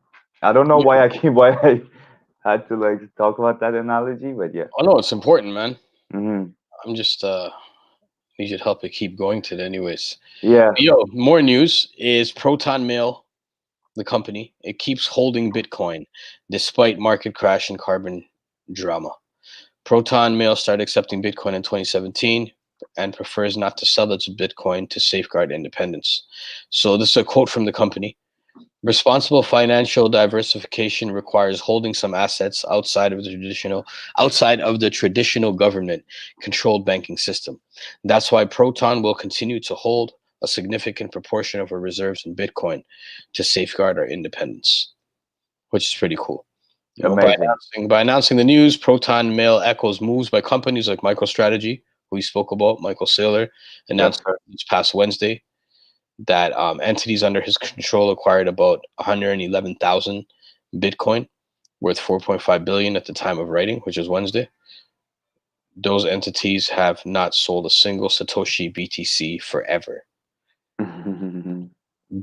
S4: I don't know
S3: Yeah.
S4: why I had to like talk about that analogy, but yeah.
S3: I know it's important, man.
S4: Hmm.
S3: I'm just need your help to keep going today, anyways.
S4: Yeah.
S3: Yo, more news is Proton Mail, the company. It keeps holding Bitcoin despite market crash and carbon drama. Proton Mail started accepting Bitcoin in 2017 and prefers not to sell its Bitcoin to safeguard independence. So this is a quote from the company. Responsible financial diversification requires holding some assets outside of the traditional government controlled banking system. That's why Proton will continue to hold a significant proportion of our reserves in Bitcoin to safeguard our independence, which is pretty cool. You know,
S4: Amazing.
S3: by announcing the news, Proton Mail echoes moves by companies like MicroStrategy, who we spoke about. Michael Saylor
S4: Yes,
S3: announced
S4: sir.
S3: this past Wednesday that entities under his control acquired about 111,000 Bitcoin, worth 4.5 billion at the time of writing, which is Wednesday. Those entities have not sold a single Satoshi BTC forever.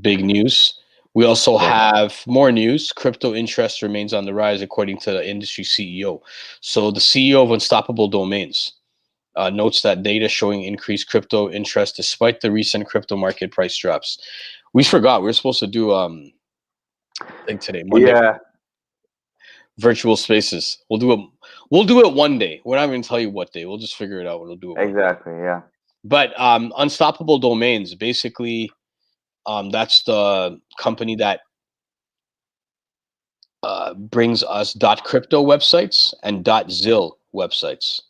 S3: Big news. We also
S4: Yeah.
S3: have more news. Crypto interest remains on the rise, according to the industry CEO. So, the CEO of Unstoppable Domains notes that data showing increased crypto interest despite the recent crypto market price drops. We forgot we were supposed to do thing today, Monday,
S4: Yeah,
S3: virtual spaces. We'll do it one day. We're not even gonna tell you what day. We'll just figure it out. We'll do it one day.
S4: exactly. Yeah.
S3: But Unstoppable Domains, basically, that's the company that brings us .crypto websites and .zil websites.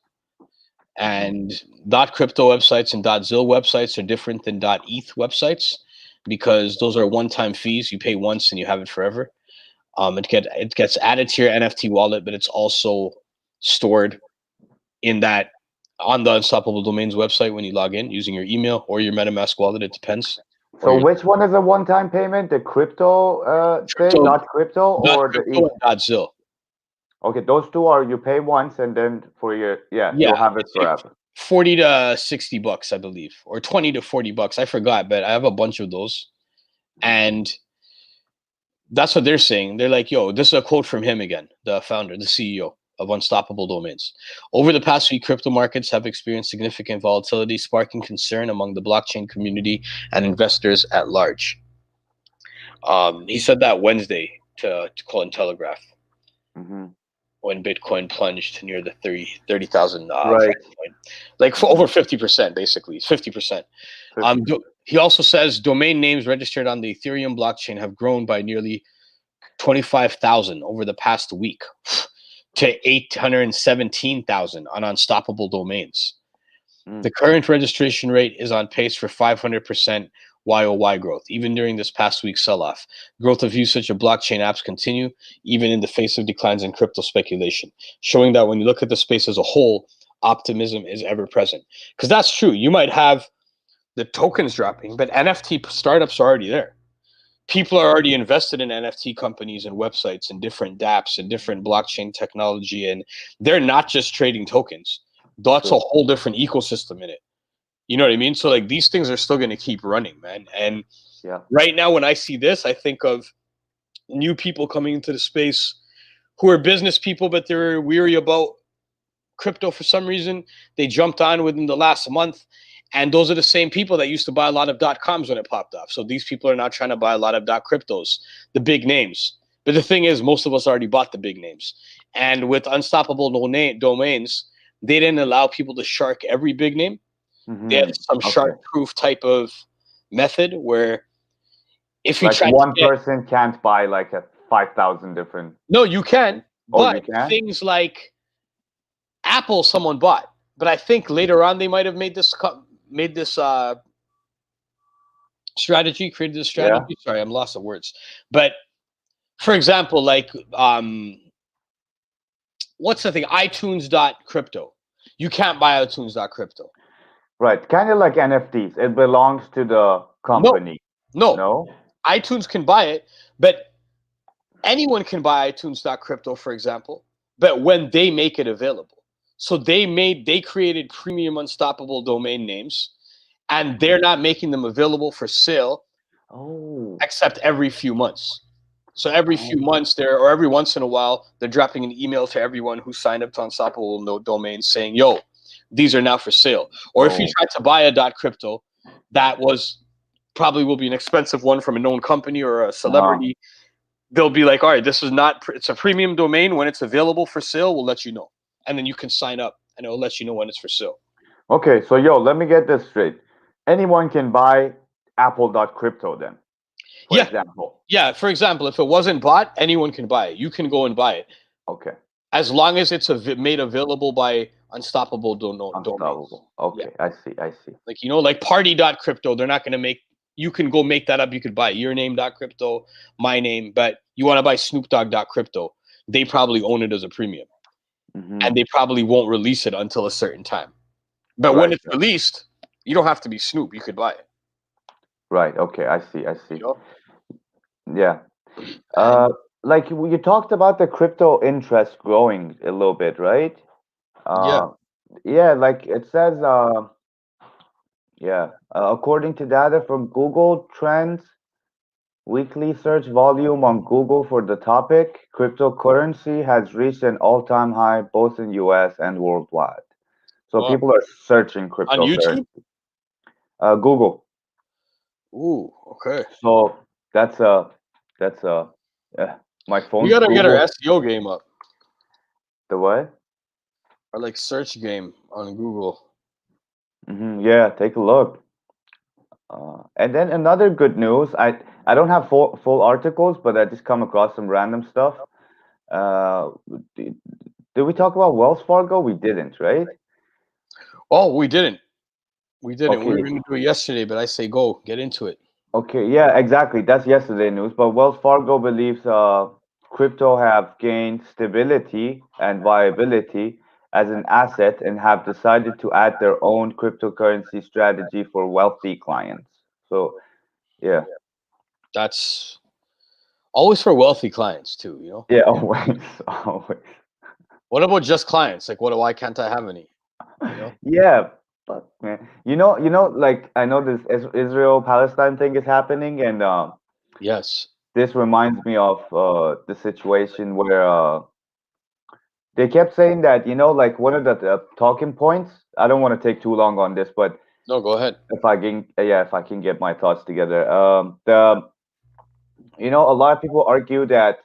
S4: Hmm.
S3: And .crypto websites and .zil websites are different than .eth websites because those are one-time fees. You pay once and you have it forever. It gets added to your NFT wallet, but it's also stored in that on the Unstoppable Domains website when you log in using your email or your MetaMask wallet. It depends. Or
S4: So
S3: your
S4: which one is a one-time payment? The crypto thing,
S3: crypto,
S4: dot crypto, or the
S3: .crypto
S4: ETH?
S3: and .zil.
S4: Okay, those two are you pay once and then for your yeah,
S3: Yeah,
S4: you'll have it
S3: it's like
S4: forever.
S3: 40 to 60 bucks, I believe, or 20 to 40 bucks. I forgot, but I have a bunch of those. And that's what they're saying. They're like, yo, this is a quote from him again, the founder, the CEO of Unstoppable Domains. Over the past week, crypto markets have experienced significant volatility, sparking concern among the blockchain community and investors at large. He said that Wednesday to call in Telegraph
S4: Mm-hmm.
S3: when Bitcoin plunged to near the 30,000
S4: Right.
S3: price point, like for
S4: Mm-hmm.
S3: over 50%, basically 50%.
S4: 50.
S3: He also says domain names registered on the Ethereum blockchain have grown by nearly 25,000 over the past week to 817,000 on Unstoppable Domains.
S4: Mm.
S3: The current registration rate is on pace for 500% YOY growth, even during this past week's sell-off. Growth of usage of blockchain apps continue, even in the face of declines in crypto speculation, showing that when you look at the space as a whole, optimism is ever present. Because that's true. You might have the tokens dropping, but NFT startups are already there. People are already invested in NFT companies and websites and different dApps and different blockchain technology, and they're not just trading tokens. That's a
S4: True.
S3: whole different ecosystem in it. You know what I mean? So like these things are still going to keep running, man. And
S4: Yeah.
S3: right now, when I see this, I think of new people coming into the space who are business people, but they're weary about crypto for some reason. They jumped on within the last month. And those are the same people that used to buy a lot of .coms when it popped off. So these people are now trying to buy a lot of .cryptos, the big names. But the thing is, most of us already bought the big names. And with Unstoppable Domains, they didn't allow people to shark every big name. They have
S4: Mm-hmm.
S3: some
S4: Okay.
S3: shark-proof type of method where if you
S4: Like
S3: try to
S4: one
S3: get,
S4: person can't buy like a 5,000 different.
S3: no, you can,
S4: Oh, you
S3: but
S4: can?
S3: things like Apple, someone bought. But I think later on they might have made this strategy, created this
S4: Yeah.
S3: strategy. Sorry, I'm lost of words. But for example, like what's the thing? iTunes.crypto. You can't buy iTunes.crypto.
S4: Right. Kind of like NFTs. It belongs to the
S3: No,
S4: company.
S3: no.
S4: No?
S3: iTunes can buy it, but anyone can buy iTunes.crypto, for example, but when they make it available. So they created premium unstoppable domain names, and they're not making them available for sale
S4: Oh.
S3: except every few months. So every few
S4: Oh.
S3: months or every once in a while, they're dropping an email to everyone who signed up to Unstoppable No Domains saying, "Yo, these are now for sale." Or if you
S4: Oh.
S3: try to buy a .crypto, that was probably will be an expensive one from a known company or a
S4: Uh,
S3: celebrity. They'll be like, "All right, this is not. It's a premium domain. When it's available for sale, we'll let you know, and then you can sign up, and it'll let you know when it's for sale."
S4: okay, so yo, let me get this straight. Anyone can buy Apple.crypto then, for
S3: Yeah,
S4: example.
S3: yeah. For example, if it wasn't bought, anyone can buy it. You can go and buy it.
S4: Okay.
S3: As long as it's made available by unstoppable domains.
S4: Unstoppable.
S3: Yeah.
S4: Okay, I see. I see.
S3: Like, like party.crypto, they're not going to make, you can go make that up. You could buy your name.crypto, my name, but you want to buy Snoop Dogg.crypto. They probably own it as a premium and
S4: Hmm.
S3: they probably won't release it until a certain time. But when
S4: Right.
S3: it's released, you don't have to be Snoop. You could buy it,
S4: Right. Okay, I see. I
S3: you
S4: see.
S3: know?
S4: Yeah.
S3: And
S4: Like you talked about the crypto interest growing a little bit, right?
S3: yeah.
S4: Uh, yeah, like it says, yeah, according to data from Google Trends, weekly search volume on Google for the topic, cryptocurrency has reached an all-time high both in US and worldwide. So
S3: Well,
S4: people are searching
S3: on YouTube?
S4: cryptocurrency. Google.
S3: Ooh, okay.
S4: So that's that's uh, my
S3: We
S4: phone's
S3: got to get our
S4: Google.
S3: SEO game up,
S4: The what?
S3: our like search game on Google.
S4: Yeah, take a look. And then another good news. I don't have full articles, but I just come across some random stuff. Uh, did, did we talk about Wells Fargo? We didn't, right?
S3: Oh, we didn't. We didn't. We were
S4: Okay.
S3: going to do it yesterday, but I say go get into it.
S4: Okay. Yeah, exactly. That's yesterday news. But Wells Fargo believes crypto have gained stability and viability as an asset and have decided to add their own cryptocurrency strategy for wealthy clients. So yeah,
S3: That's always for wealthy clients too.
S4: yeah, always, always.
S3: What about just clients? Like, why can't I have any? You know?
S4: Yeah, but man, like I know this Israel Palestine thing is happening, and
S3: Yes.
S4: this reminds me of the situation where they kept saying that like one of the talking points. I don't want to take too long on this, but
S3: No, go ahead.
S4: if I can get my thoughts together, a lot of people argue that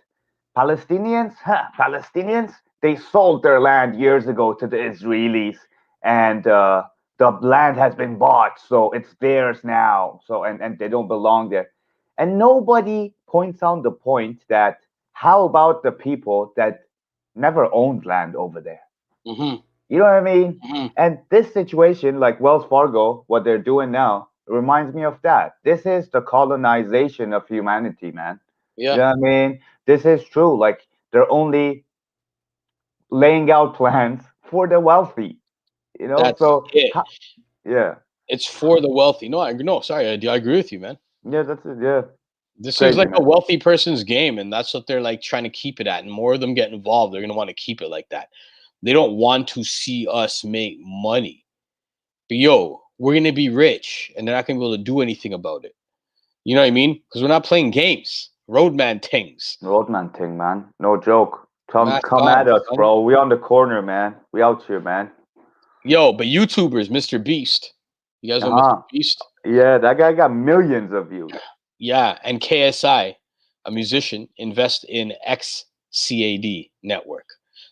S4: Palestinians, they sold their land years ago to the Israelis, and the land has been bought, so it's theirs now. So and they don't belong there, and nobody points out the point that how about the people that never owned land over there?
S3: Mm-hmm.
S4: You know what I mean?
S3: Mm-hmm.
S4: And this situation, like Wells Fargo, what they're doing now, reminds me of that. This is the colonization of humanity, man. You
S3: Yeah.
S4: know what I mean? This is true. Like they're only laying out plans for the wealthy,
S3: That's
S4: So,
S3: it.
S4: yeah,
S3: It's for the wealthy. No, sorry, I agree with you, man.
S4: yeah, that's it. Yeah,
S3: This seems
S4: crazy,
S3: like a
S4: man.
S3: wealthy person's game, and that's what they're like trying to keep it at. And more of them get involved, they're gonna want to keep it like that. They don't want to see us make money. But yo, we're gonna be rich, and they're not gonna be able to do anything about it. You know what I mean? Because we're not playing games, roadman things.
S4: Roadman thing, man. No joke.
S3: Mask
S4: Come
S3: on,
S4: at us,
S3: son.
S4: bro. We on the corner, man. We out here, man.
S3: Yo, but YouTubers, Mr. Beast. You guys
S4: Uh
S3: know Mr.
S4: huh.
S3: Beast?
S4: Yeah, that guy got millions of views.
S3: Yeah, and KSI, a musician, invest in XCAD network.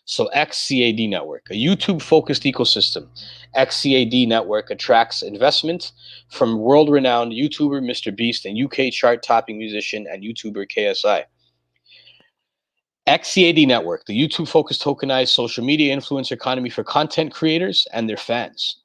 S3: So XCAD network, a YouTube-focused ecosystem. XCAD network attracts investment from world-renowned YouTuber Mr. Beast and UK chart-topping musician and YouTuber KSI. XCAD network, the YouTube-focused tokenized social media influencer economy for content creators and their fans.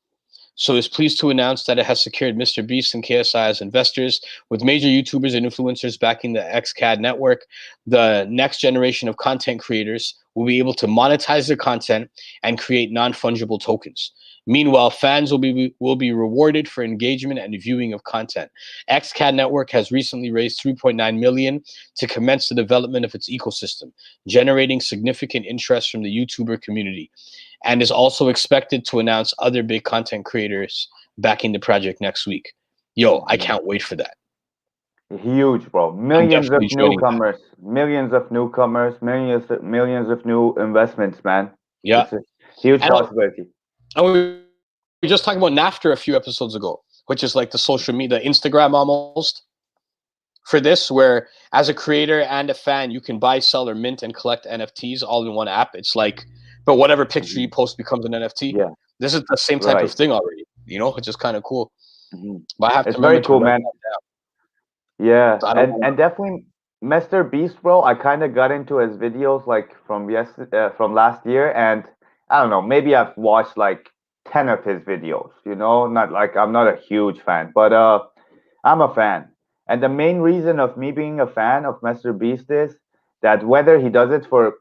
S3: So is pleased to announce that it has secured Mr. Beast and KSI as investors, with major YouTubers and influencers backing the XCAD network. the next generation of content creators will be able to monetize their content and create non-fungible tokens. Meanwhile, fans will be rewarded for engagement and viewing of content. XCAD Network has recently raised 3.9 million to commence the development of its ecosystem, generating significant interest from the YouTuber community, and is also expected to announce other big content creators backing the project next week. Yo, I can't wait for that.
S4: Huge, bro.
S3: I'm
S4: Millions of
S3: definitely joining that.
S4: newcomers, millions of new investments, man.
S3: Yeah.
S4: It's a huge
S3: And
S4: possibility.
S3: we were just talking about NAFTA a few episodes ago, which is like the social media, Instagram almost for this, where as a creator and a fan, you can buy, sell, or mint and collect NFTs all in one app. It's like, but whatever picture you post becomes an NFT.
S4: Yeah,
S3: This is the same type
S4: right.
S3: of thing already, which is kind of cool.
S4: Mhm.
S3: But I have to
S4: It's
S3: remember
S4: very
S3: to
S4: cool,
S3: write
S4: man.
S3: that down.
S4: Yeah,
S3: So I don't
S4: and
S3: wanna,
S4: and definitely Mr. Beast, bro. I kind of got into his videos like from last year, and I don't know, maybe I've watched like 10 of his videos. Not like I'm not a huge fan, but I'm a fan. And the main reason of me being a fan of Mr. Beast is that whether he does it for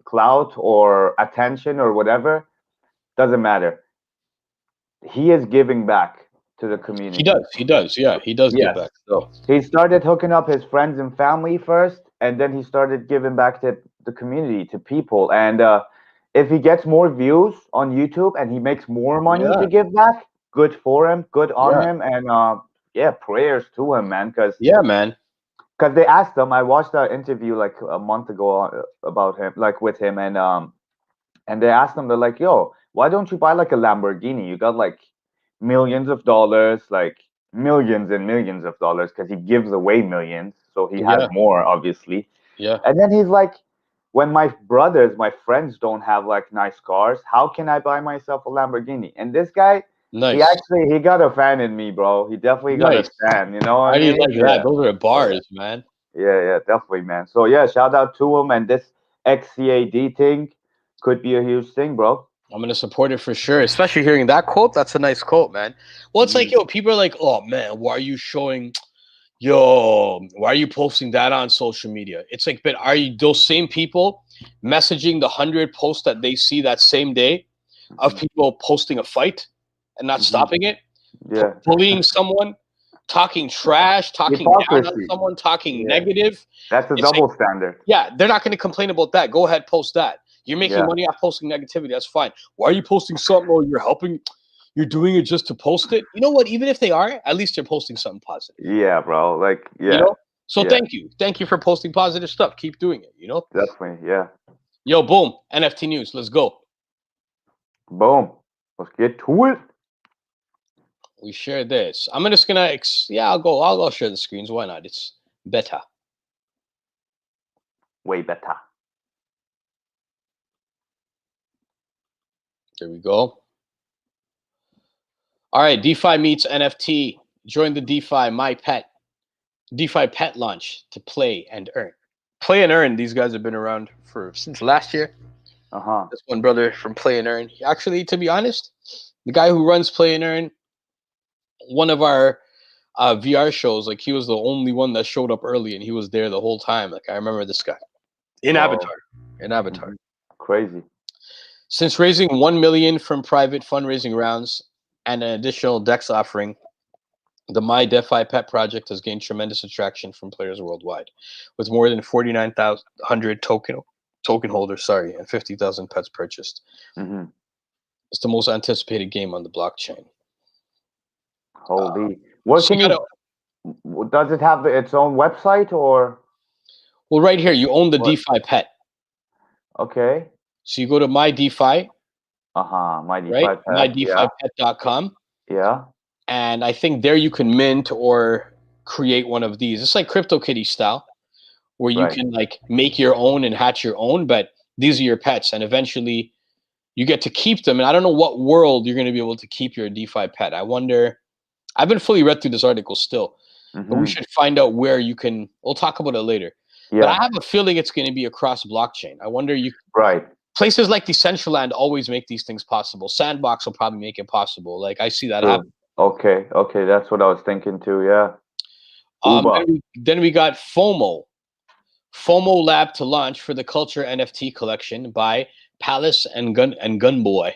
S4: clout or attention or whatever, doesn't matter. He is giving back to the
S3: he
S4: community.
S3: does. He does. Yeah, he does give
S4: Yes.
S3: back. So
S4: He started hooking up his friends and family first, and then he started giving back to the community, to people. And if he gets more views on YouTube and he makes more money
S3: yeah,
S4: to give back, good for him, good on
S3: yeah,
S4: him, and yeah, prayers to him, man. Because
S3: yeah, man.
S4: they asked him. I watched that interview like a month ago about him, like with him, and they asked him, they're like, "Yo, why don't you buy like a Lamborghini? You got like millions of dollars, like millions and millions of dollars, because he gives away millions, so he has
S3: Yeah,
S4: more, obviously."
S3: yeah.
S4: And then he's like, "When my brothers, my friends don't have like nice cars, how can I buy myself a Lamborghini?" And this guy,
S3: Nice,
S4: he got a fan in me, bro. He definitely got a
S3: nice.
S4: fan. You know what
S3: How
S4: I
S3: do you
S4: mean?
S3: like that?
S4: Yeah.
S3: Those are
S4: Oh yeah.
S3: bars, man.
S4: Yeah, definitely, man. So yeah, shout out to him, and this XCAD thing could be a huge thing, bro.
S3: I'm gonna support it for sure. Especially hearing that quote. That's a nice quote, man. Well, it's like,
S4: Mhm.
S3: yo, people are like, oh man, why are you showing? Yo, why are you posting that on social media? It's like, but are you those same people messaging the 100 posts that they see that same day of
S4: Mhm.
S3: people posting a fight and not
S4: Mhm.
S3: stopping it,
S4: Yeah.
S3: bullying someone, talking trash, talking down on
S4: Hypocrisy.
S3: someone, talking
S4: Yeah.
S3: negative?
S4: That's a
S3: It's like,
S4: double standard.
S3: yeah, they're not going to complain about that. Go ahead, post that. You're making
S4: Yeah.
S3: money off posting negativity. That's fine. Why are you posting something? Or you're helping? You're doing it just to post it. You know what? Even if they are, at least they're posting something positive.
S4: Yeah, bro. Like,
S3: You
S4: yeah.
S3: know. So
S4: Yeah.
S3: thank you for posting positive stuff. Keep doing it.
S4: Definitely. Yeah.
S3: Yo, boom, NFT news. Let's go.
S4: Boom. Let's get to it.
S3: We share this. I'm just gonna. Yeah, I'll go. I'll go share the screens. Why not? It's better.
S4: Way better.
S3: There we go. All right, DeFi meets NFT. Join the DeFi My Pet DeFi Pet launch to play and earn. Play and earn. These guys have been around for since last year.
S4: Uh-huh.
S3: This one brother from Play and Earn. Actually, to be honest, the guy who runs Play and Earn, one of our VR shows, like he was the only one that showed up early, and he was there the whole time. Like I remember this guy in
S4: Oh.
S3: Avatar. In Avatar.
S4: Mhm. Crazy.
S3: Since raising 1 million from private fundraising rounds and an additional DEX offering, the My DeFi Pet project has gained tremendous attraction from players worldwide, with more than 49,100 token holders, and 50,000 pets purchased.
S4: Mm-hmm.
S3: It's the most anticipated game on the blockchain.
S4: Holy. What
S3: So
S4: can
S3: you gotta,
S4: does it have its own website or
S3: well, right here, you own the
S4: what?
S3: DeFi Pet.
S4: Okay.
S3: So you go to My DeFi,
S4: Uh-huh. My DeFi
S3: right?
S4: pet. Yeah.
S3: MyDeFiPet.com.
S4: Yeah.
S3: And I think there you can mint or create one of these. It's like CryptoKitty style, where you
S4: Right.
S3: can like make your own and hatch your own, but these are your pets, and eventually you get to keep them. And I don't know what world you're going to be able to keep your DeFi pet. I wonder. I haven't fully read through this article still, but we
S4: Mm-hmm.
S3: should find out where you can. We'll talk about it later. But I
S4: Yeah.
S3: have a feeling it's going to be across blockchain. I wonder you
S4: Right.
S3: places like Decentraland always make these things possible. Sandbox will probably make it possible. Like I see that happen.
S4: True. Okay. Okay. That's what I was thinking too. Yeah.
S3: Then
S4: Uber.
S3: we got FOMO. FOMO Lab to launch for the Culture NFT collection by Palace and Gunboy.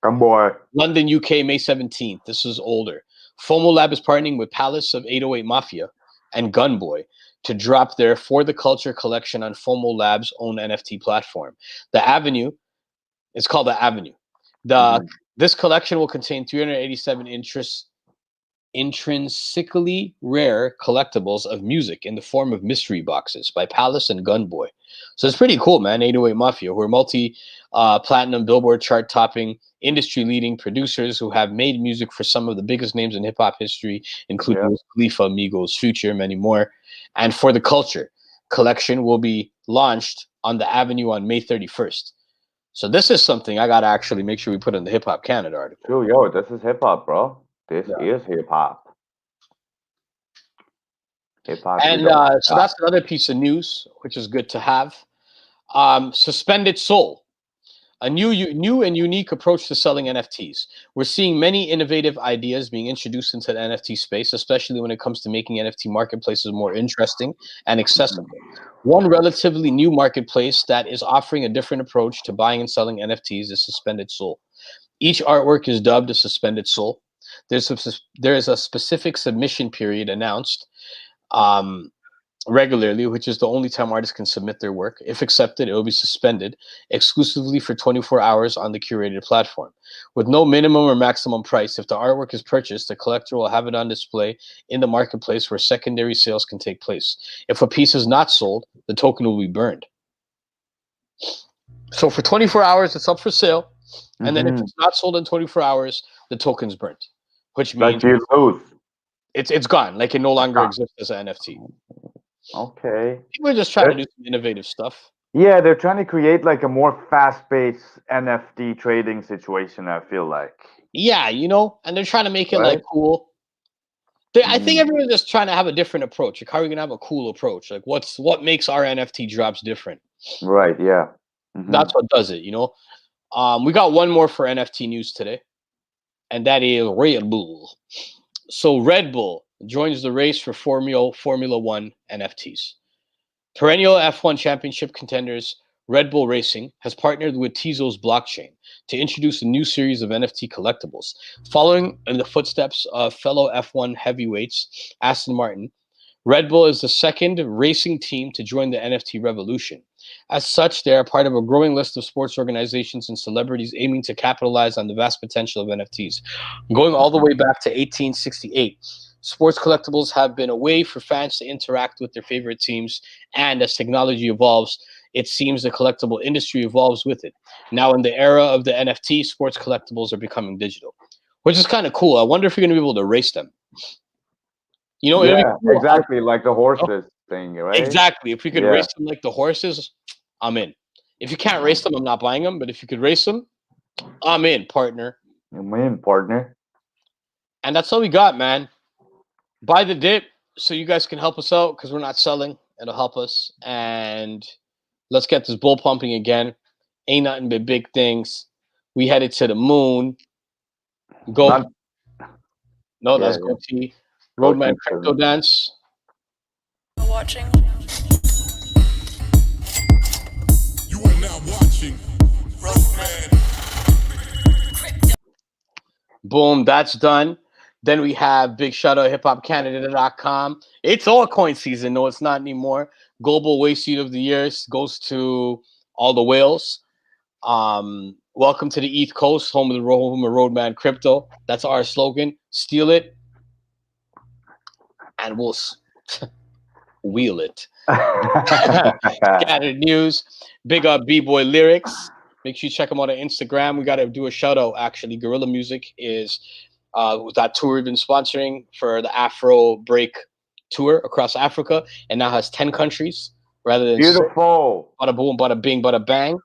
S4: Come boy.
S3: London, UK, May 17th. This is older. FOMO Lab is partnering with Palace of 808 Mafia and Gunboy to drop their For the Culture collection on FOMO Lab's own NFT platform. The Avenue, it's called The Avenue. This collection will contain 387 intrinsically rare collectibles of music in the form of mystery boxes by Palace and Gunboy. So it's pretty cool, man. 808 Mafia, who are multi-platinum Billboard chart-topping, industry-leading producers who have made music for some of the biggest names in hip-hop history, including Wiz Khalifa, Migos, Future, many more. And For the Culture collection will be launched on the Avenue on May 31st. So this is something I gotta actually make sure we put in the Hip Hop Canada article.
S4: True, yo, this is hip hop, bro. This is hip hop. Hip hop.
S3: And so that's another piece of news, which is good to have. Suspended Soul, a new and unique approach to selling NFTs. We're seeing many innovative ideas being introduced into the NFT space, especially when it comes to making NFT marketplaces more interesting and accessible. One relatively new marketplace that is offering a different approach to buying and selling NFTs is Suspended Soul. Each artwork is dubbed a Suspended Soul. There is a specific submission period announced regularly, which is the only time artists can submit their work. If accepted, it will be suspended exclusively for 24 hours on the curated platform. With no minimum or maximum price, if the artwork is purchased, the collector will have it on display in the marketplace where secondary sales can take place. If a piece is not sold, the token will be burned. So for 24 hours, it's up for sale. And then if it's not sold in 24 hours, the token's burnt, which means
S4: you lose.
S3: It's gone. Like it no longer exists as an NFT.
S4: Okay.
S3: People are just trying to do some innovative stuff.
S4: Yeah, they're trying to create like a more fast-paced NFT trading situation, I feel like.
S3: Yeah, and they're trying to make it like cool. I think everyone's just trying to have a different approach. Like, how are we gonna have a cool approach? Like, what makes our NFT drops different?
S4: Right. Yeah.
S3: That's what does it. We got one more for NFT news today, and that is Red Bull. So Red Bull joins the race for Formula One NFTs. Perennial F1 championship contenders Red Bull Racing has partnered with Tezos blockchain to introduce a new series of NFT collectibles. Following in the footsteps of fellow F1 heavyweights Aston Martin, Red Bull is the second racing team to join the NFT revolution. As such, they are part of a growing list of sports organizations and celebrities aiming to capitalize on the vast potential of NFTs. Going all the way back to 1868, sports collectibles have been a way for fans to interact with their favorite teams, and as technology evolves, it seems the collectible industry evolves with it. Now, in the era of the NFT, sports collectibles are becoming digital, which is kind of cool. I wonder if you're going to be able to race them.
S4: Yeah, cool. Exactly, like the horses thing, right?
S3: Exactly. If we could race them like the horses, I'm in. If you can't race them, I'm not buying them. But if you could race them, I'm in, partner.
S4: I'm in, partner.
S3: And that's all we got, man. Buy the dip so you guys can help us out because we're not selling. It'll help us. And let's get this bull pumping again. Ain't nothing but big things. We headed to the moon. Go. No, that's goatee. Roadman crypto dance.
S2: Watching. You are now watching Roadman.
S3: Boom, that's done. Then we have big shout out hiphopcanada.com. It's all coin season. No, it's not anymore. Global Waste Seed of the Year goes to all the whales. Welcome to the East Coast, home of Roadman Crypto. That's our slogan. Steal it, and we'll wheel it. Scattered News. Big up B-Boy Lyrics. Make sure you check them out on Instagram. We got to do a shout out, actually. Gorilla Music is that tour we've been sponsoring for the Afro Break tour across Africa, and now has 10 countries rather than
S4: beautiful.
S3: 6. Bada boom, bada bing, bada bang.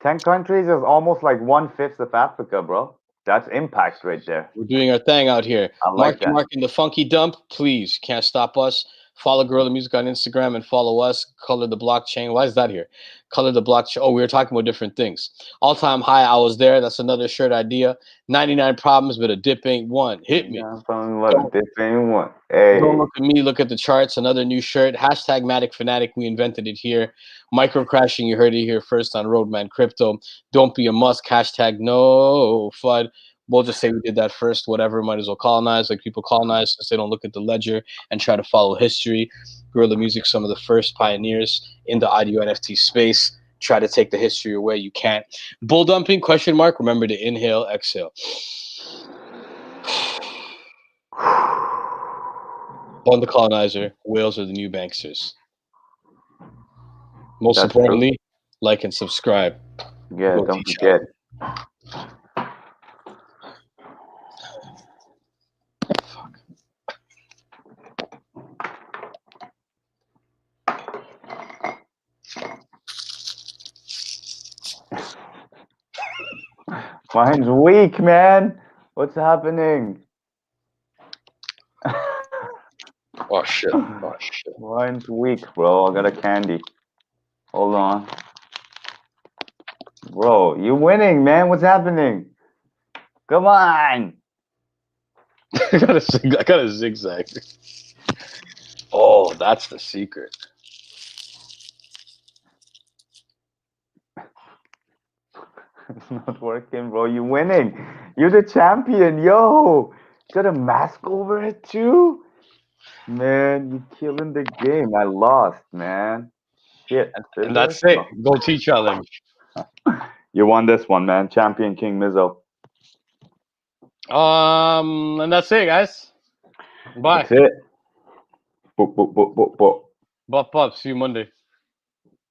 S4: 10 countries is almost like 1/5 of Africa, bro. That's impact right there.
S3: We're doing our thing out here.
S4: I like
S3: Marking the funky dump, please. Can't stop us. Follow Gorilla Music on Instagram and follow us. Color the Blockchain. Why is that here? Color the Blockchain. Oh, we were talking about different things. All Time High, I Was There. That's another shirt idea. 99 Problems, but a dip ain't one. Hit me.
S4: Yeah, from what? This ain't one. Hey.
S3: Don't look at me, look at the charts. Another new shirt. Hashtag Matic Fanatic. We invented it here. Micro crashing. You heard it here first on Roadman Crypto. Don't be a musk. Hashtag no FUD. We'll just say we did that first. Whatever. Might as well colonize. Like people colonize since they don't look at the ledger and try to follow history. Guerrilla Music, some of the first pioneers in the audio NFT space. Try to take the history away. You can't. Bull dumping? Question mark. Remember to inhale, exhale. On the colonizer, whales are the new banksters. Most
S4: That's
S3: importantly, like and subscribe.
S4: Yeah,
S3: Go
S4: don't
S3: teach
S4: forget. Mine's weak, man. What's happening?
S3: Oh shit! Oh shit!
S4: Mine's weak, bro. I got a candy. Hold on. Bro, you winning, man. What's happening? Come on.
S3: I got a zigzag. Oh, that's the secret.
S4: It's not working, bro. You winning. You're the champion, yo. Got a mask over it too? Man, you killing the game. I lost, man. Shit.
S3: And that's it. Go teach challenge.
S4: You won this one, man. Champion King Mizzo.
S3: And that's it, guys. Bye.
S4: That's it. Boop, boop, boop, boop, boop.
S3: Buff. See you Monday.